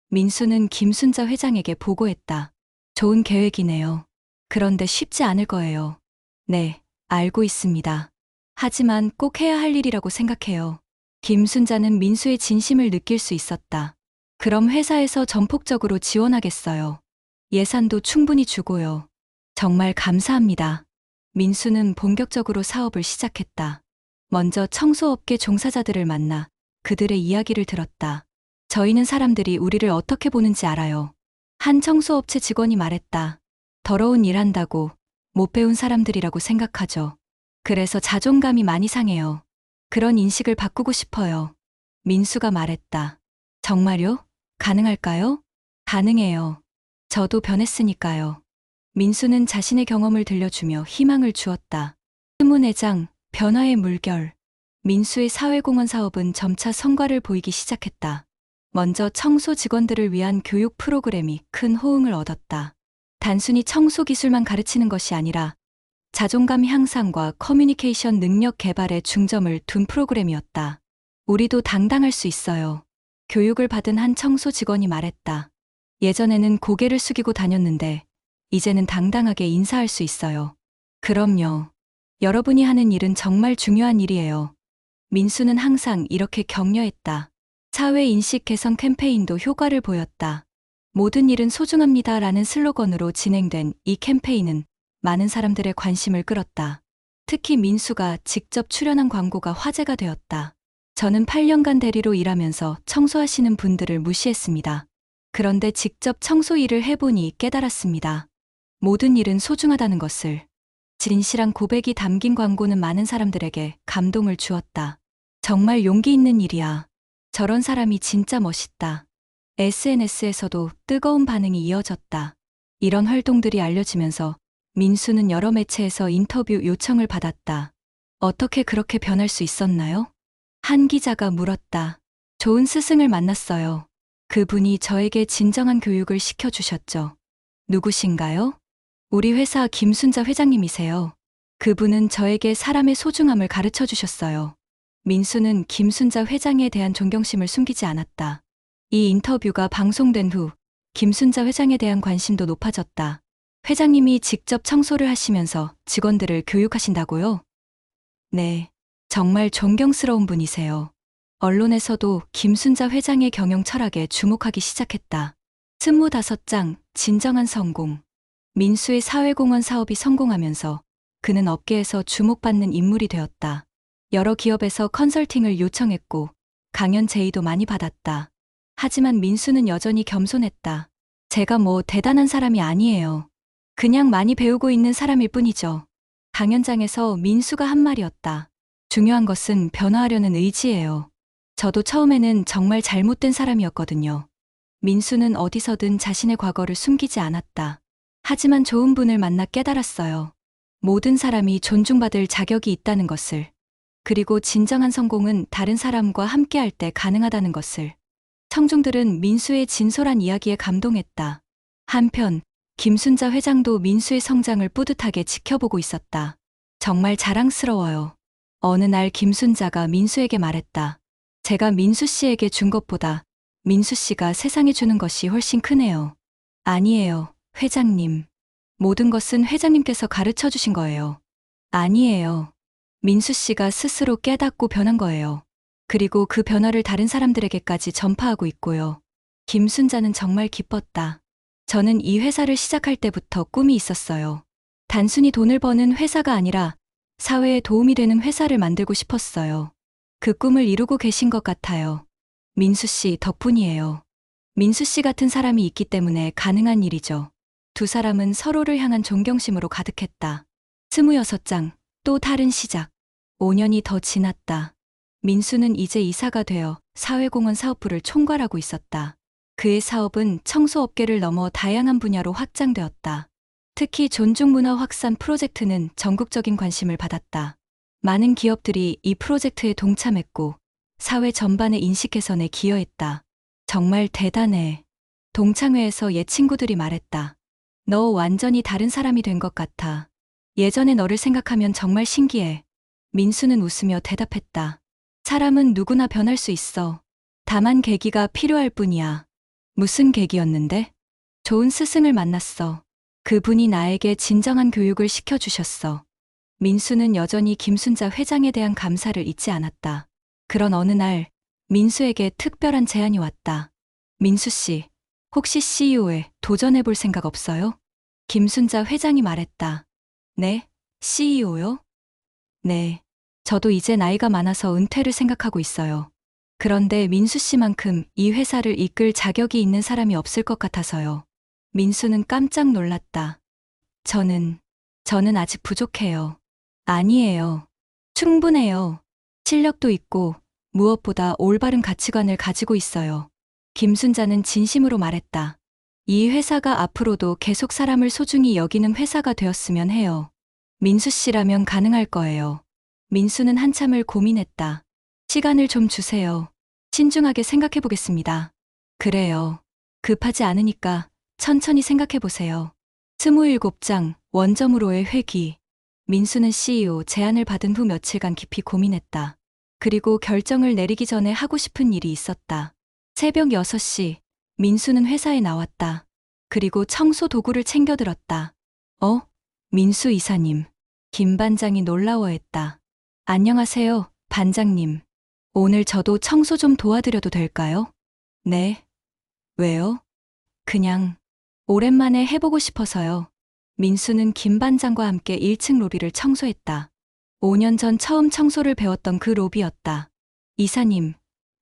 민수는 김순자 회장에게 보고했다. 좋은 계획이네요. 그런데 쉽지 않을 거예요. 네, 알고 있습니다. 하지만 꼭 해야 할 일이라고 생각해요. 김순자는 민수의 진심을 느낄 수 있었다. 그럼 회사에서 전폭적으로 지원하겠어요. 예산도 충분히 주고요. 정말 감사합니다. 민수는 본격적으로 사업을 시작했다. 먼저 청소업계 종사자들을 만나 그들의 이야기를 들었다. 저희는 사람들이 우리를 어떻게 보는지 알아요. 한 청소업체 직원이 말했다. 더러운 일 한다고 못 배운 사람들이라고 생각하죠. 그래서 자존감이 많이 상해요. 그런 인식을 바꾸고 싶어요. 민수가 말했다. 정말요? 가능할까요? 가능해요. 저도 변했으니까요. 민수는 자신의 경험을 들려주며 희망을 주었다. 24장, 변화의 물결. 민수의 사회공헌 사업은 점차 성과를 보이기 시작했다. 먼저 청소 직원들을 위한 교육 프로그램이 큰 호응을 얻었다. 단순히 청소 기술만 가르치는 것이 아니라 자존감 향상과 커뮤니케이션 능력 개발에 중점을 둔 프로그램이었다. 우리도 당당할 수 있어요. 교육을 받은 한 청소 직원이 말했다. 예전에는 고개를 숙이고 다녔는데 이제는 당당하게 인사할 수 있어요. 그럼요. 여러분이 하는 일은 정말 중요한 일이에요. 민수는 항상 이렇게 격려했다. 사회 인식 개선 캠페인도 효과를 보였다. 모든 일은 소중합니다라는 슬로건으로 진행된 이 캠페인은 많은 사람들의 관심을 끌었다. 특히 민수가 직접 출연한 광고가 화제가 되었다. 저는 8년간 대리로 일하면서 청소하시는 분들을 무시했습니다. 그런데 직접 청소 일을 해보니 깨달았습니다. 모든 일은 소중하다는 것을. 진실한 고백이 담긴 광고는 많은 사람들에게 감동을 주었다. 정말 용기 있는 일이야. 저런 사람이 진짜 멋있다. SNS에서도 뜨거운 반응이 이어졌다. 이런 활동들이 알려지면서 민수는 여러 매체에서 인터뷰 요청을 받았다. 어떻게 그렇게 변할 수 있었나요? 한 기자가 물었다. 좋은 스승을 만났어요. 그분이 저에게 진정한 교육을 시켜주셨죠. 누구신가요? 우리 회사 김순자 회장님이세요. 그분은 저에게 사람의 소중함을 가르쳐 주셨어요. 민수는 김순자 회장에 대한 존경심을 숨기지 않았다. 이 인터뷰가 방송된 후 김순자 회장에 대한 관심도 높아졌다. 회장님이 직접 청소를 하시면서 직원들을 교육하신다고요? 네, 정말 존경스러운 분이세요. 언론에서도 김순자 회장의 경영 철학에 주목하기 시작했다. 25장, 진정한 성공. 민수의 사회공헌 사업이 성공하면서 그는 업계에서 주목받는 인물이 되었다. 여러 기업에서 컨설팅을 요청했고 강연 제의도 많이 받았다. 하지만 민수는 여전히 겸손했다. 제가 뭐 대단한 사람이 아니에요. 그냥 많이 배우고 있는 사람일 뿐이죠. 강연장에서 민수가 한 말이었다. 중요한 것은 변화하려는 의지예요. 저도 처음에는 정말 잘못된 사람이었거든요. 민수는 어디서든 자신의 과거를 숨기지 않았다. 하지만 좋은 분을 만나 깨달았어요. 모든 사람이 존중받을 자격이 있다는 것을. 그리고 진정한 성공은 다른 사람과 함께할 때 가능하다는 것을. 청중들은 민수의 진솔한 이야기에 감동했다. 한편 김순자 회장도 민수의 성장을 뿌듯하게 지켜보고 있었다. 정말 자랑스러워요. 어느 날 김순자가 민수에게 말했다. 제가 민수 씨에게 준 것보다 민수 씨가 세상에 주는 것이 훨씬 크네요. 아니에요, 회장님. 모든 것은 회장님께서 가르쳐 주신 거예요. 아니에요. 민수 씨가 스스로 깨닫고 변한 거예요. 그리고 그 변화를 다른 사람들에게까지 전파하고 있고요. 김순자는 정말 기뻤다. 저는 이 회사를 시작할 때부터 꿈이 있었어요. 단순히 돈을 버는 회사가 아니라 사회에 도움이 되는 회사를 만들고 싶었어요. 그 꿈을 이루고 계신 것 같아요. 민수 씨 덕분이에요. 민수 씨 같은 사람이 있기 때문에 가능한 일이죠. 두 사람은 서로를 향한 존경심으로 가득했다. 26장, 또 다른 시작. 5년이 더 지났다. 민수는 이제 이사가 되어 사회공헌 사업부를 총괄하고 있었다. 그의 사업은 청소업계를 넘어 다양한 분야로 확장되었다. 특히 존중문화 확산 프로젝트는 전국적인 관심을 받았다. 많은 기업들이 이 프로젝트에 동참했고 사회 전반의 인식 개선에 기여했다. 정말 대단해. 동창회에서 옛 친구들이 말했다. 너 완전히 다른 사람이 된 것 같아. 예전의 너를 생각하면 정말 신기해. 민수는 웃으며 대답했다. 사람은 누구나 변할 수 있어. 다만 계기가 필요할 뿐이야. 무슨 계기였는데? 좋은 스승을 만났어. 그분이 나에게 진정한 교육을 시켜주셨어. 민수는 여전히 김순자 회장에 대한 감사를 잊지 않았다. 그런 어느 날 민수에게 특별한 제안이 왔다. 민수 씨, 혹시 CEO에 도전해볼 생각 없어요? 김순자 회장이 말했다. 네, CEO요? 네, 저도 이제 나이가 많아서 은퇴를 생각하고 있어요. 그런데 민수 씨만큼 이 회사를 이끌 자격이 있는 사람이 없을 것 같아서요. 민수는 깜짝 놀랐다. 저는 아직 부족해요. 아니에요. 충분해요. 실력도 있고 무엇보다 올바른 가치관을 가지고 있어요. 김순자는 진심으로 말했다. 이 회사가 앞으로도 계속 사람을 소중히 여기는 회사가 되었으면 해요. 민수 씨라면 가능할 거예요. 민수는 한참을 고민했다. 시간을 좀 주세요. 신중하게 생각해 보겠습니다. 그래요. 급하지 않으니까 천천히 생각해 보세요. 27장, 원점으로의 회귀. 민수는 CEO 제안을 받은 후 며칠간 깊이 고민했다. 그리고 결정을 내리기 전에 하고 싶은 일이 있었다. 새벽 6시, 민수는 회사에 나왔다. 그리고 청소 도구를 챙겨들었다. 민수 이사님. 김 반장이 놀라워했다. 안녕하세요, 반장님. 오늘 저도 청소 좀 도와드려도 될까요? 네. 왜요? 그냥 오랜만에 해보고 싶어서요. 민수는 김 반장과 함께 1층 로비를 청소했다. 5년 전 처음 청소를 배웠던 그 로비였다. 이사님,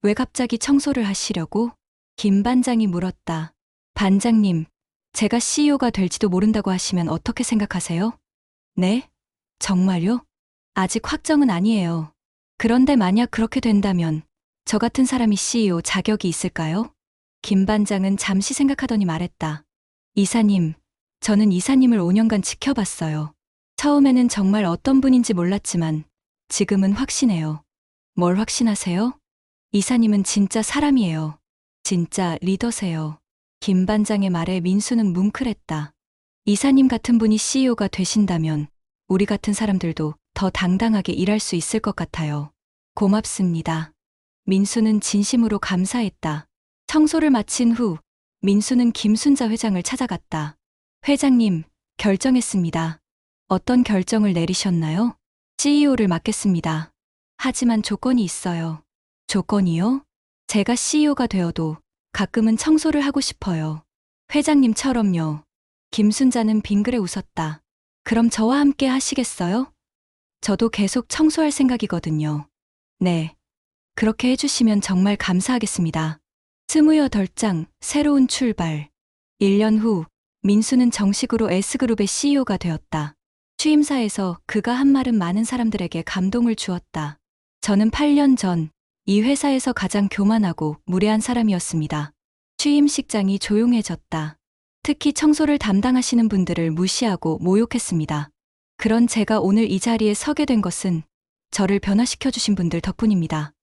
왜 갑자기 청소를 하시려고? 김 반장이 물었다. 반장님, 제가 CEO가 될지도 모른다고 하시면 어떻게 생각하세요? 네? 정말요? 아직 확정은 아니에요. 그런데 만약 그렇게 된다면 저 같은 사람이 CEO 자격이 있을까요? 김 반장은 잠시 생각하더니 말했다. 이사님, 저는 이사님을 5년간 지켜봤어요. 처음에는 정말 어떤 분인지 몰랐지만 지금은 확신해요. 뭘 확신하세요? 이사님은 진짜 사람이에요. 진짜 리더세요. 김 반장의 말에 민수는 뭉클했다. 이사님 같은 분이 CEO가 되신다면 우리 같은 사람들도 더 당당하게 일할 수 있을 것 같아요. 고맙습니다. 민수는 진심으로 감사했다. 청소를 마친 후 민수는 김순자 회장을 찾아갔다. 회장님, 결정했습니다. 어떤 결정을 내리셨나요? CEO를 맡겠습니다. 하지만 조건이 있어요. 조건이요? 제가 CEO가 되어도 가끔은 청소를 하고 싶어요. 회장님처럼요. 김순자는 빙그레 웃었다. 그럼 저와 함께 하시겠어요? 저도 계속 청소할 생각이거든요. 네. 그렇게 해주시면 정말 감사하겠습니다. 28장 새로운 출발. 1년 후 민수는 정식으로 S그룹의 CEO가 되었다. 취임사에서 그가 한 말은 많은 사람들에게 감동을 주었다. 저는 8년 전 이 회사에서 가장 교만하고 무례한 사람이었습니다. 취임식장이 조용해졌다. 특히 청소를 담당하시는 분들을 무시하고 모욕했습니다. 그런 제가 오늘 이 자리에 서게 된 것은 저를 변화시켜 주신 분들 덕분입니다.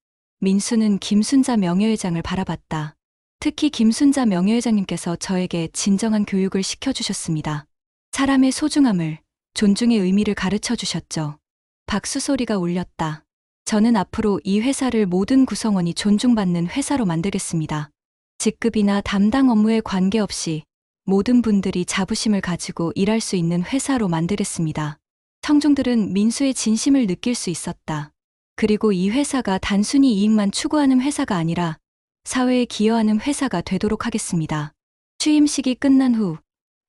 민수는 김순자 명예회장을 바라봤다. 특히 김순자 명예회장님께서 저에게 진정한 교육을 시켜주셨습니다. 사람의 소중함을, 존중의 의미를 가르쳐 주셨죠. 박수 소리가 울렸다. 저는 앞으로 이 회사를 모든 구성원이 존중받는 회사로 만들겠습니다. 직급이나 담당 업무에 관계없이 모든 분들이 자부심을 가지고 일할 수 있는 회사로 만들겠습니다. 청중들은 민수의 진심을 느낄 수 있었다. 그리고 이 회사가 단순히 이익만 추구하는 회사가 아니라 사회에 기여하는 회사가 되도록 하겠습니다. 취임식이 끝난 후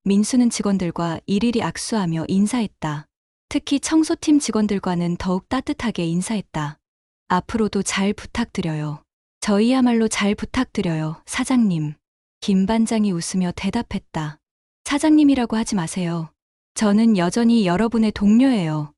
민수는 직원들과 일일이 악수하며 인사했다. 특히 청소팀 직원들과는 더욱 따뜻하게 인사했다. 앞으로도 잘 부탁드려요. 저희야말로 잘 부탁드려요, 사장님. 김 반장이 웃으며 대답했다. 사장님이라고 하지 마세요. 저는 여전히 여러분의 동료예요.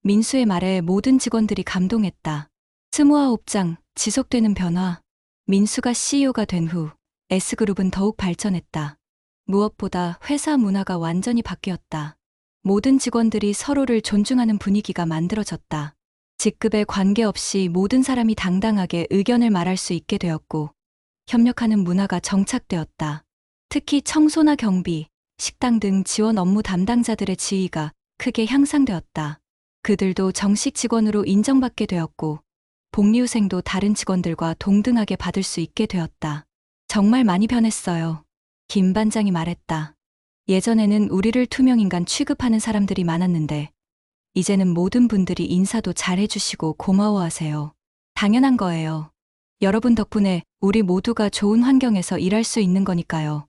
민수의 말에 모든 직원들이 감동했다. 29장 지속되는 변화. 민수가 CEO가 된 후 S그룹은 더욱 발전했다. 무엇보다 회사 문화가 완전히 바뀌었다. 모든 직원들이 서로를 존중하는 분위기가 만들어졌다. 직급에 관계없이 모든 사람이 당당하게 의견을 말할 수 있게 되었고, 협력하는 문화가 정착되었다. 특히 청소나 경비, 식당 등 지원 업무 담당자들의 지위가 크게 향상되었다. 그들도 정식 직원으로 인정받게 되었고, 복리후생도 다른 직원들과 동등하게 받을 수 있게 되었다. 정말 많이 변했어요. 김 반장이 말했다. 예전에는 우리를 투명인간 취급하는 사람들이 많았는데 이제는 모든 분들이 인사도 잘 해주시고 고마워하세요. 당연한 거예요. 여러분 덕분에 우리 모두가 좋은 환경에서 일할 수 있는 거니까요.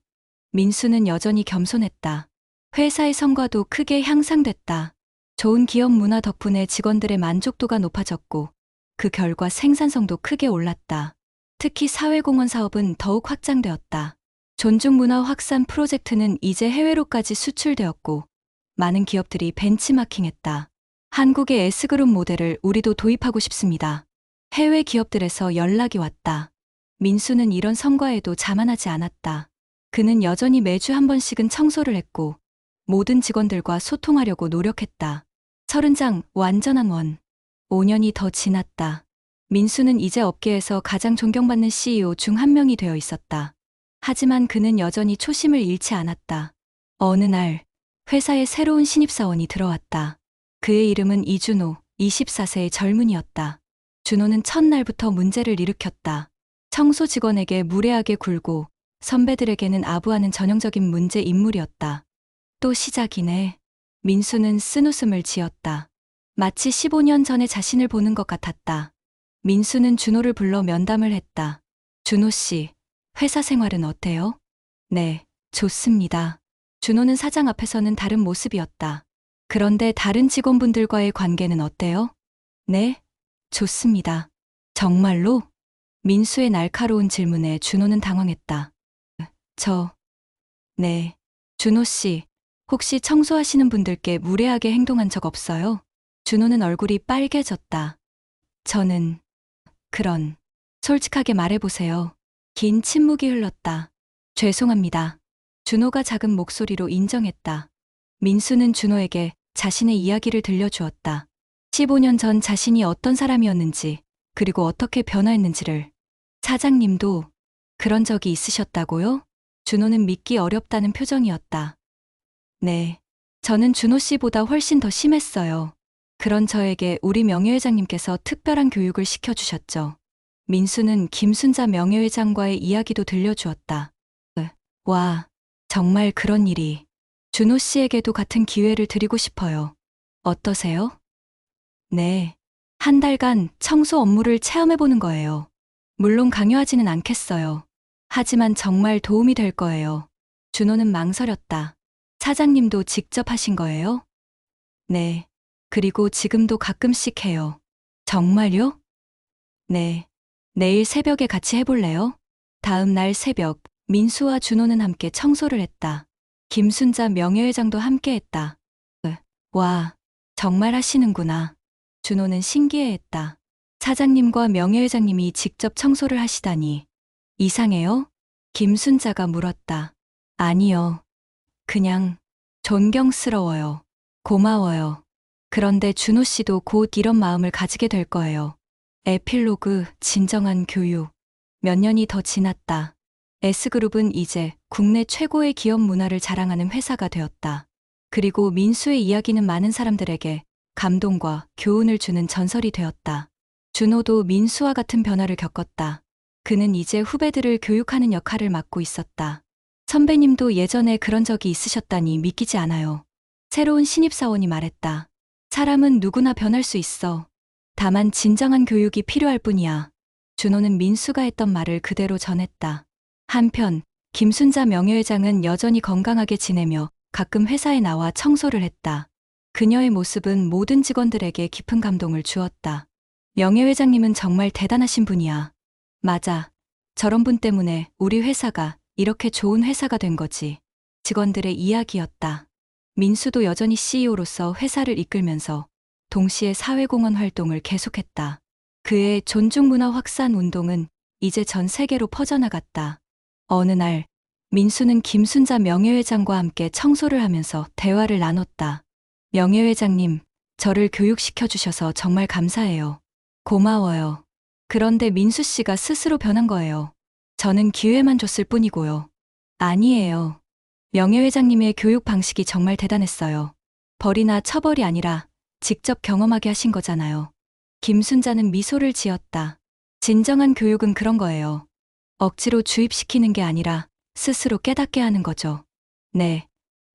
민수는 여전히 겸손했다. 회사의 성과도 크게 향상됐다. 좋은 기업 문화 덕분에 직원들의 만족도가 높아졌고 그 결과 생산성도 크게 올랐다. 특히 사회공헌 사업은 더욱 확장되었다. 존중문화 확산 프로젝트는 이제 해외로까지 수출되었고 많은 기업들이 벤치마킹했다. 한국의 S그룹 모델을 우리도 도입하고 싶습니다. 해외 기업들에서 연락이 왔다. 민수는 이런 성과에도 자만하지 않았다. 그는 여전히 매주 한 번씩은 청소를 했고 모든 직원들과 소통하려고 노력했다. 30장 완전한 원. 5년이 더 지났다. 민수는 이제 업계에서 가장 존경받는 CEO 중 한 명이 되어 있었다. 하지만 그는 여전히 초심을 잃지 않았다. 어느 날 회사에 새로운 신입사원이 들어왔다. 그의 이름은 이준호, 24세의 젊은이였다. 준호는 첫날부터 문제를 일으켰다. 청소 직원에게 무례하게 굴고 선배들에게는 아부하는 전형적인 문제 인물이었다. 또 시작이네. 민수는 쓴웃음을 지었다. 마치 15년 전의 자신을 보는 것 같았다. 민수는 준호를 불러 면담을 했다. 준호 씨, 회사 생활은 어때요? 네, 좋습니다. 준호는 사장 앞에서는 다른 모습이었다. 그런데 다른 직원분들과의 관계는 어때요? 네, 좋습니다. 정말로? 민수의 날카로운 질문에 준호는 당황했다. 네. 준호 씨, 혹시 청소하시는 분들께 무례하게 행동한 적 없어요? 준호는 얼굴이 빨개졌다. 저는, 솔직하게 말해보세요. 긴 침묵이 흘렀다. 죄송합니다. 준호가 작은 목소리로 인정했다. 민수는 준호에게 자신의 이야기를 들려주었다. 15년 전 자신이 어떤 사람이었는지, 그리고 어떻게 변화했는지를. 사장님도 그런 적이 있으셨다고요? 준호는 믿기 어렵다는 표정이었다. 네. 저는 준호 씨보다 훨씬 더 심했어요. 그런 저에게 우리 명예회장님께서 특별한 교육을 시켜주셨죠. 민수는 김순자 명예회장과의 이야기도 들려주었다. 와, 정말 그런 일이. 준호 씨에게도 같은 기회를 드리고 싶어요. 어떠세요? 네. 한 달간 청소 업무를 체험해보는 거예요. 물론 강요하지는 않겠어요. 하지만 정말 도움이 될 거예요. 준호는 망설였다. 사장님도 직접 하신 거예요? 네. 그리고 지금도 가끔씩 해요. 정말요? 네. 내일 새벽에 같이 해볼래요? 다음 날 새벽, 민수와 준호는 함께 청소를 했다. 김순자 명예회장도 함께 했다. 와, 정말 하시는구나. 준호는 신기해했다. 사장님과 명예회장님이 직접 청소를 하시다니. 이상해요? 김순자가 물었다. 아니요. 그냥 존경스러워요. 고마워요. 그런데 준호 씨도 곧 이런 마음을 가지게 될 거예요. 에필로그, 진정한 교육. 몇 년이 더 지났다. S그룹은 이제 국내 최고의 기업 문화를 자랑하는 회사가 되었다. 그리고 민수의 이야기는 많은 사람들에게 감동과 교훈을 주는 전설이 되었다. 준호도 민수와 같은 변화를 겪었다. 그는 이제 후배들을 교육하는 역할을 맡고 있었다. 선배님도 예전에 그런 적이 있으셨다니 믿기지 않아요. 새로운 신입사원이 말했다. 사람은 누구나 변할 수 있어. 다만 진정한 교육이 필요할 뿐이야. 준호는 민수가 했던 말을 그대로 전했다. 한편 김순자 명예회장은 여전히 건강하게 지내며 가끔 회사에 나와 청소를 했다. 그녀의 모습은 모든 직원들에게 깊은 감동을 주었다. 명예회장님은 정말 대단하신 분이야. 맞아. 저런 분 때문에 우리 회사가 이렇게 좋은 회사가 된 거지. 직원들의 이야기였다. 민수도 여전히 CEO로서 회사를 이끌면서 동시에 사회공헌 활동을 계속했다. 그의 존중 문화 확산 운동은 이제 전 세계로 퍼져나갔다. 어느 날, 민수는 김순자 명예회장과 함께 청소를 하면서 대화를 나눴다. 명예회장님, 저를 교육시켜 주셔서 정말 감사해요. 고마워요. 그런데 민수 씨가 스스로 변한 거예요. 저는 기회만 줬을 뿐이고요. 아니에요. 명예회장님의 교육 방식이 정말 대단했어요. 벌이나 처벌이 아니라 직접 경험하게 하신 거잖아요. 김순자는 미소를 지었다. 진정한 교육은 그런 거예요. 억지로 주입시키는 게 아니라 스스로 깨닫게 하는 거죠. 네.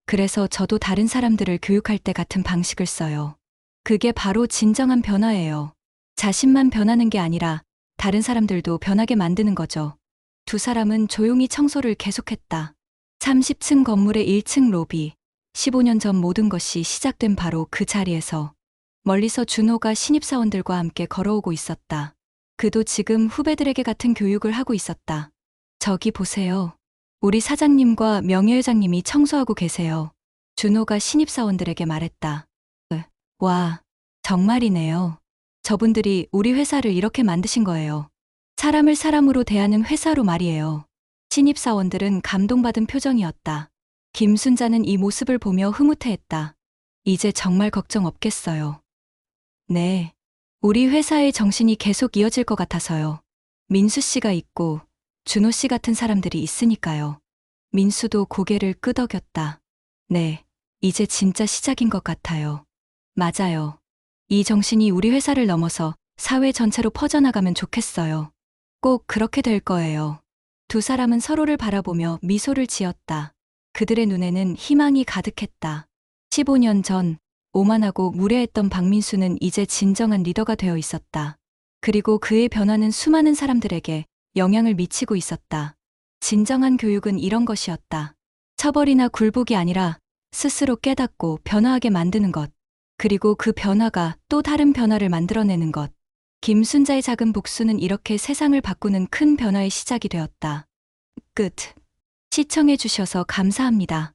그래서 저도 다른 사람들을 교육할 때 같은 방식을 써요. 그게 바로 진정한 변화예요. 자신만 변하는 게 아니라 다른 사람들도 변하게 만드는 거죠. 두 사람은 조용히 청소를 계속했다. 30층 건물의 1층 로비. 15년 전 모든 것이 시작된 바로 그 자리에서 멀리서 준호가 신입사원들과 함께 걸어오고 있었다. 그도 지금 후배들에게 같은 교육을 하고 있었다. 저기 보세요. 우리 사장님과 명예회장님이 청소하고 계세요. 준호가 신입사원들에게 말했다. 와, 정말이네요. 저분들이 우리 회사를 이렇게 만드신 거예요. 사람을 사람으로 대하는 회사로 말이에요. 신입사원들은 감동받은 표정이었다. 김순자는 이 모습을 보며 흐뭇해했다. 이제 정말 걱정 없겠어요. 네. 우리 회사의 정신이 계속 이어질 것 같아서요. 민수 씨가 있고 준호 씨 같은 사람들이 있으니까요. 민수도 고개를 끄덕였다. 네. 이제 진짜 시작인 것 같아요. 맞아요. 이 정신이 우리 회사를 넘어서 사회 전체로 퍼져나가면 좋겠어요. 꼭 그렇게 될 거예요. 두 사람은 서로를 바라보며 미소를 지었다. 그들의 눈에는 희망이 가득했다. 15년 전 오만하고 무례했던 박민수는 이제 진정한 리더가 되어 있었다. 그리고 그의 변화는 수많은 사람들에게 영향을 미치고 있었다. 진정한 교육은 이런 것이었다. 처벌이나 굴복이 아니라 스스로 깨닫고 변화하게 만드는 것. 그리고 그 변화가 또 다른 변화를 만들어내는 것. 김순자의 작은 복수는 이렇게 세상을 바꾸는 큰 변화의 시작이 되었다. 끝. 시청해주셔서 감사합니다.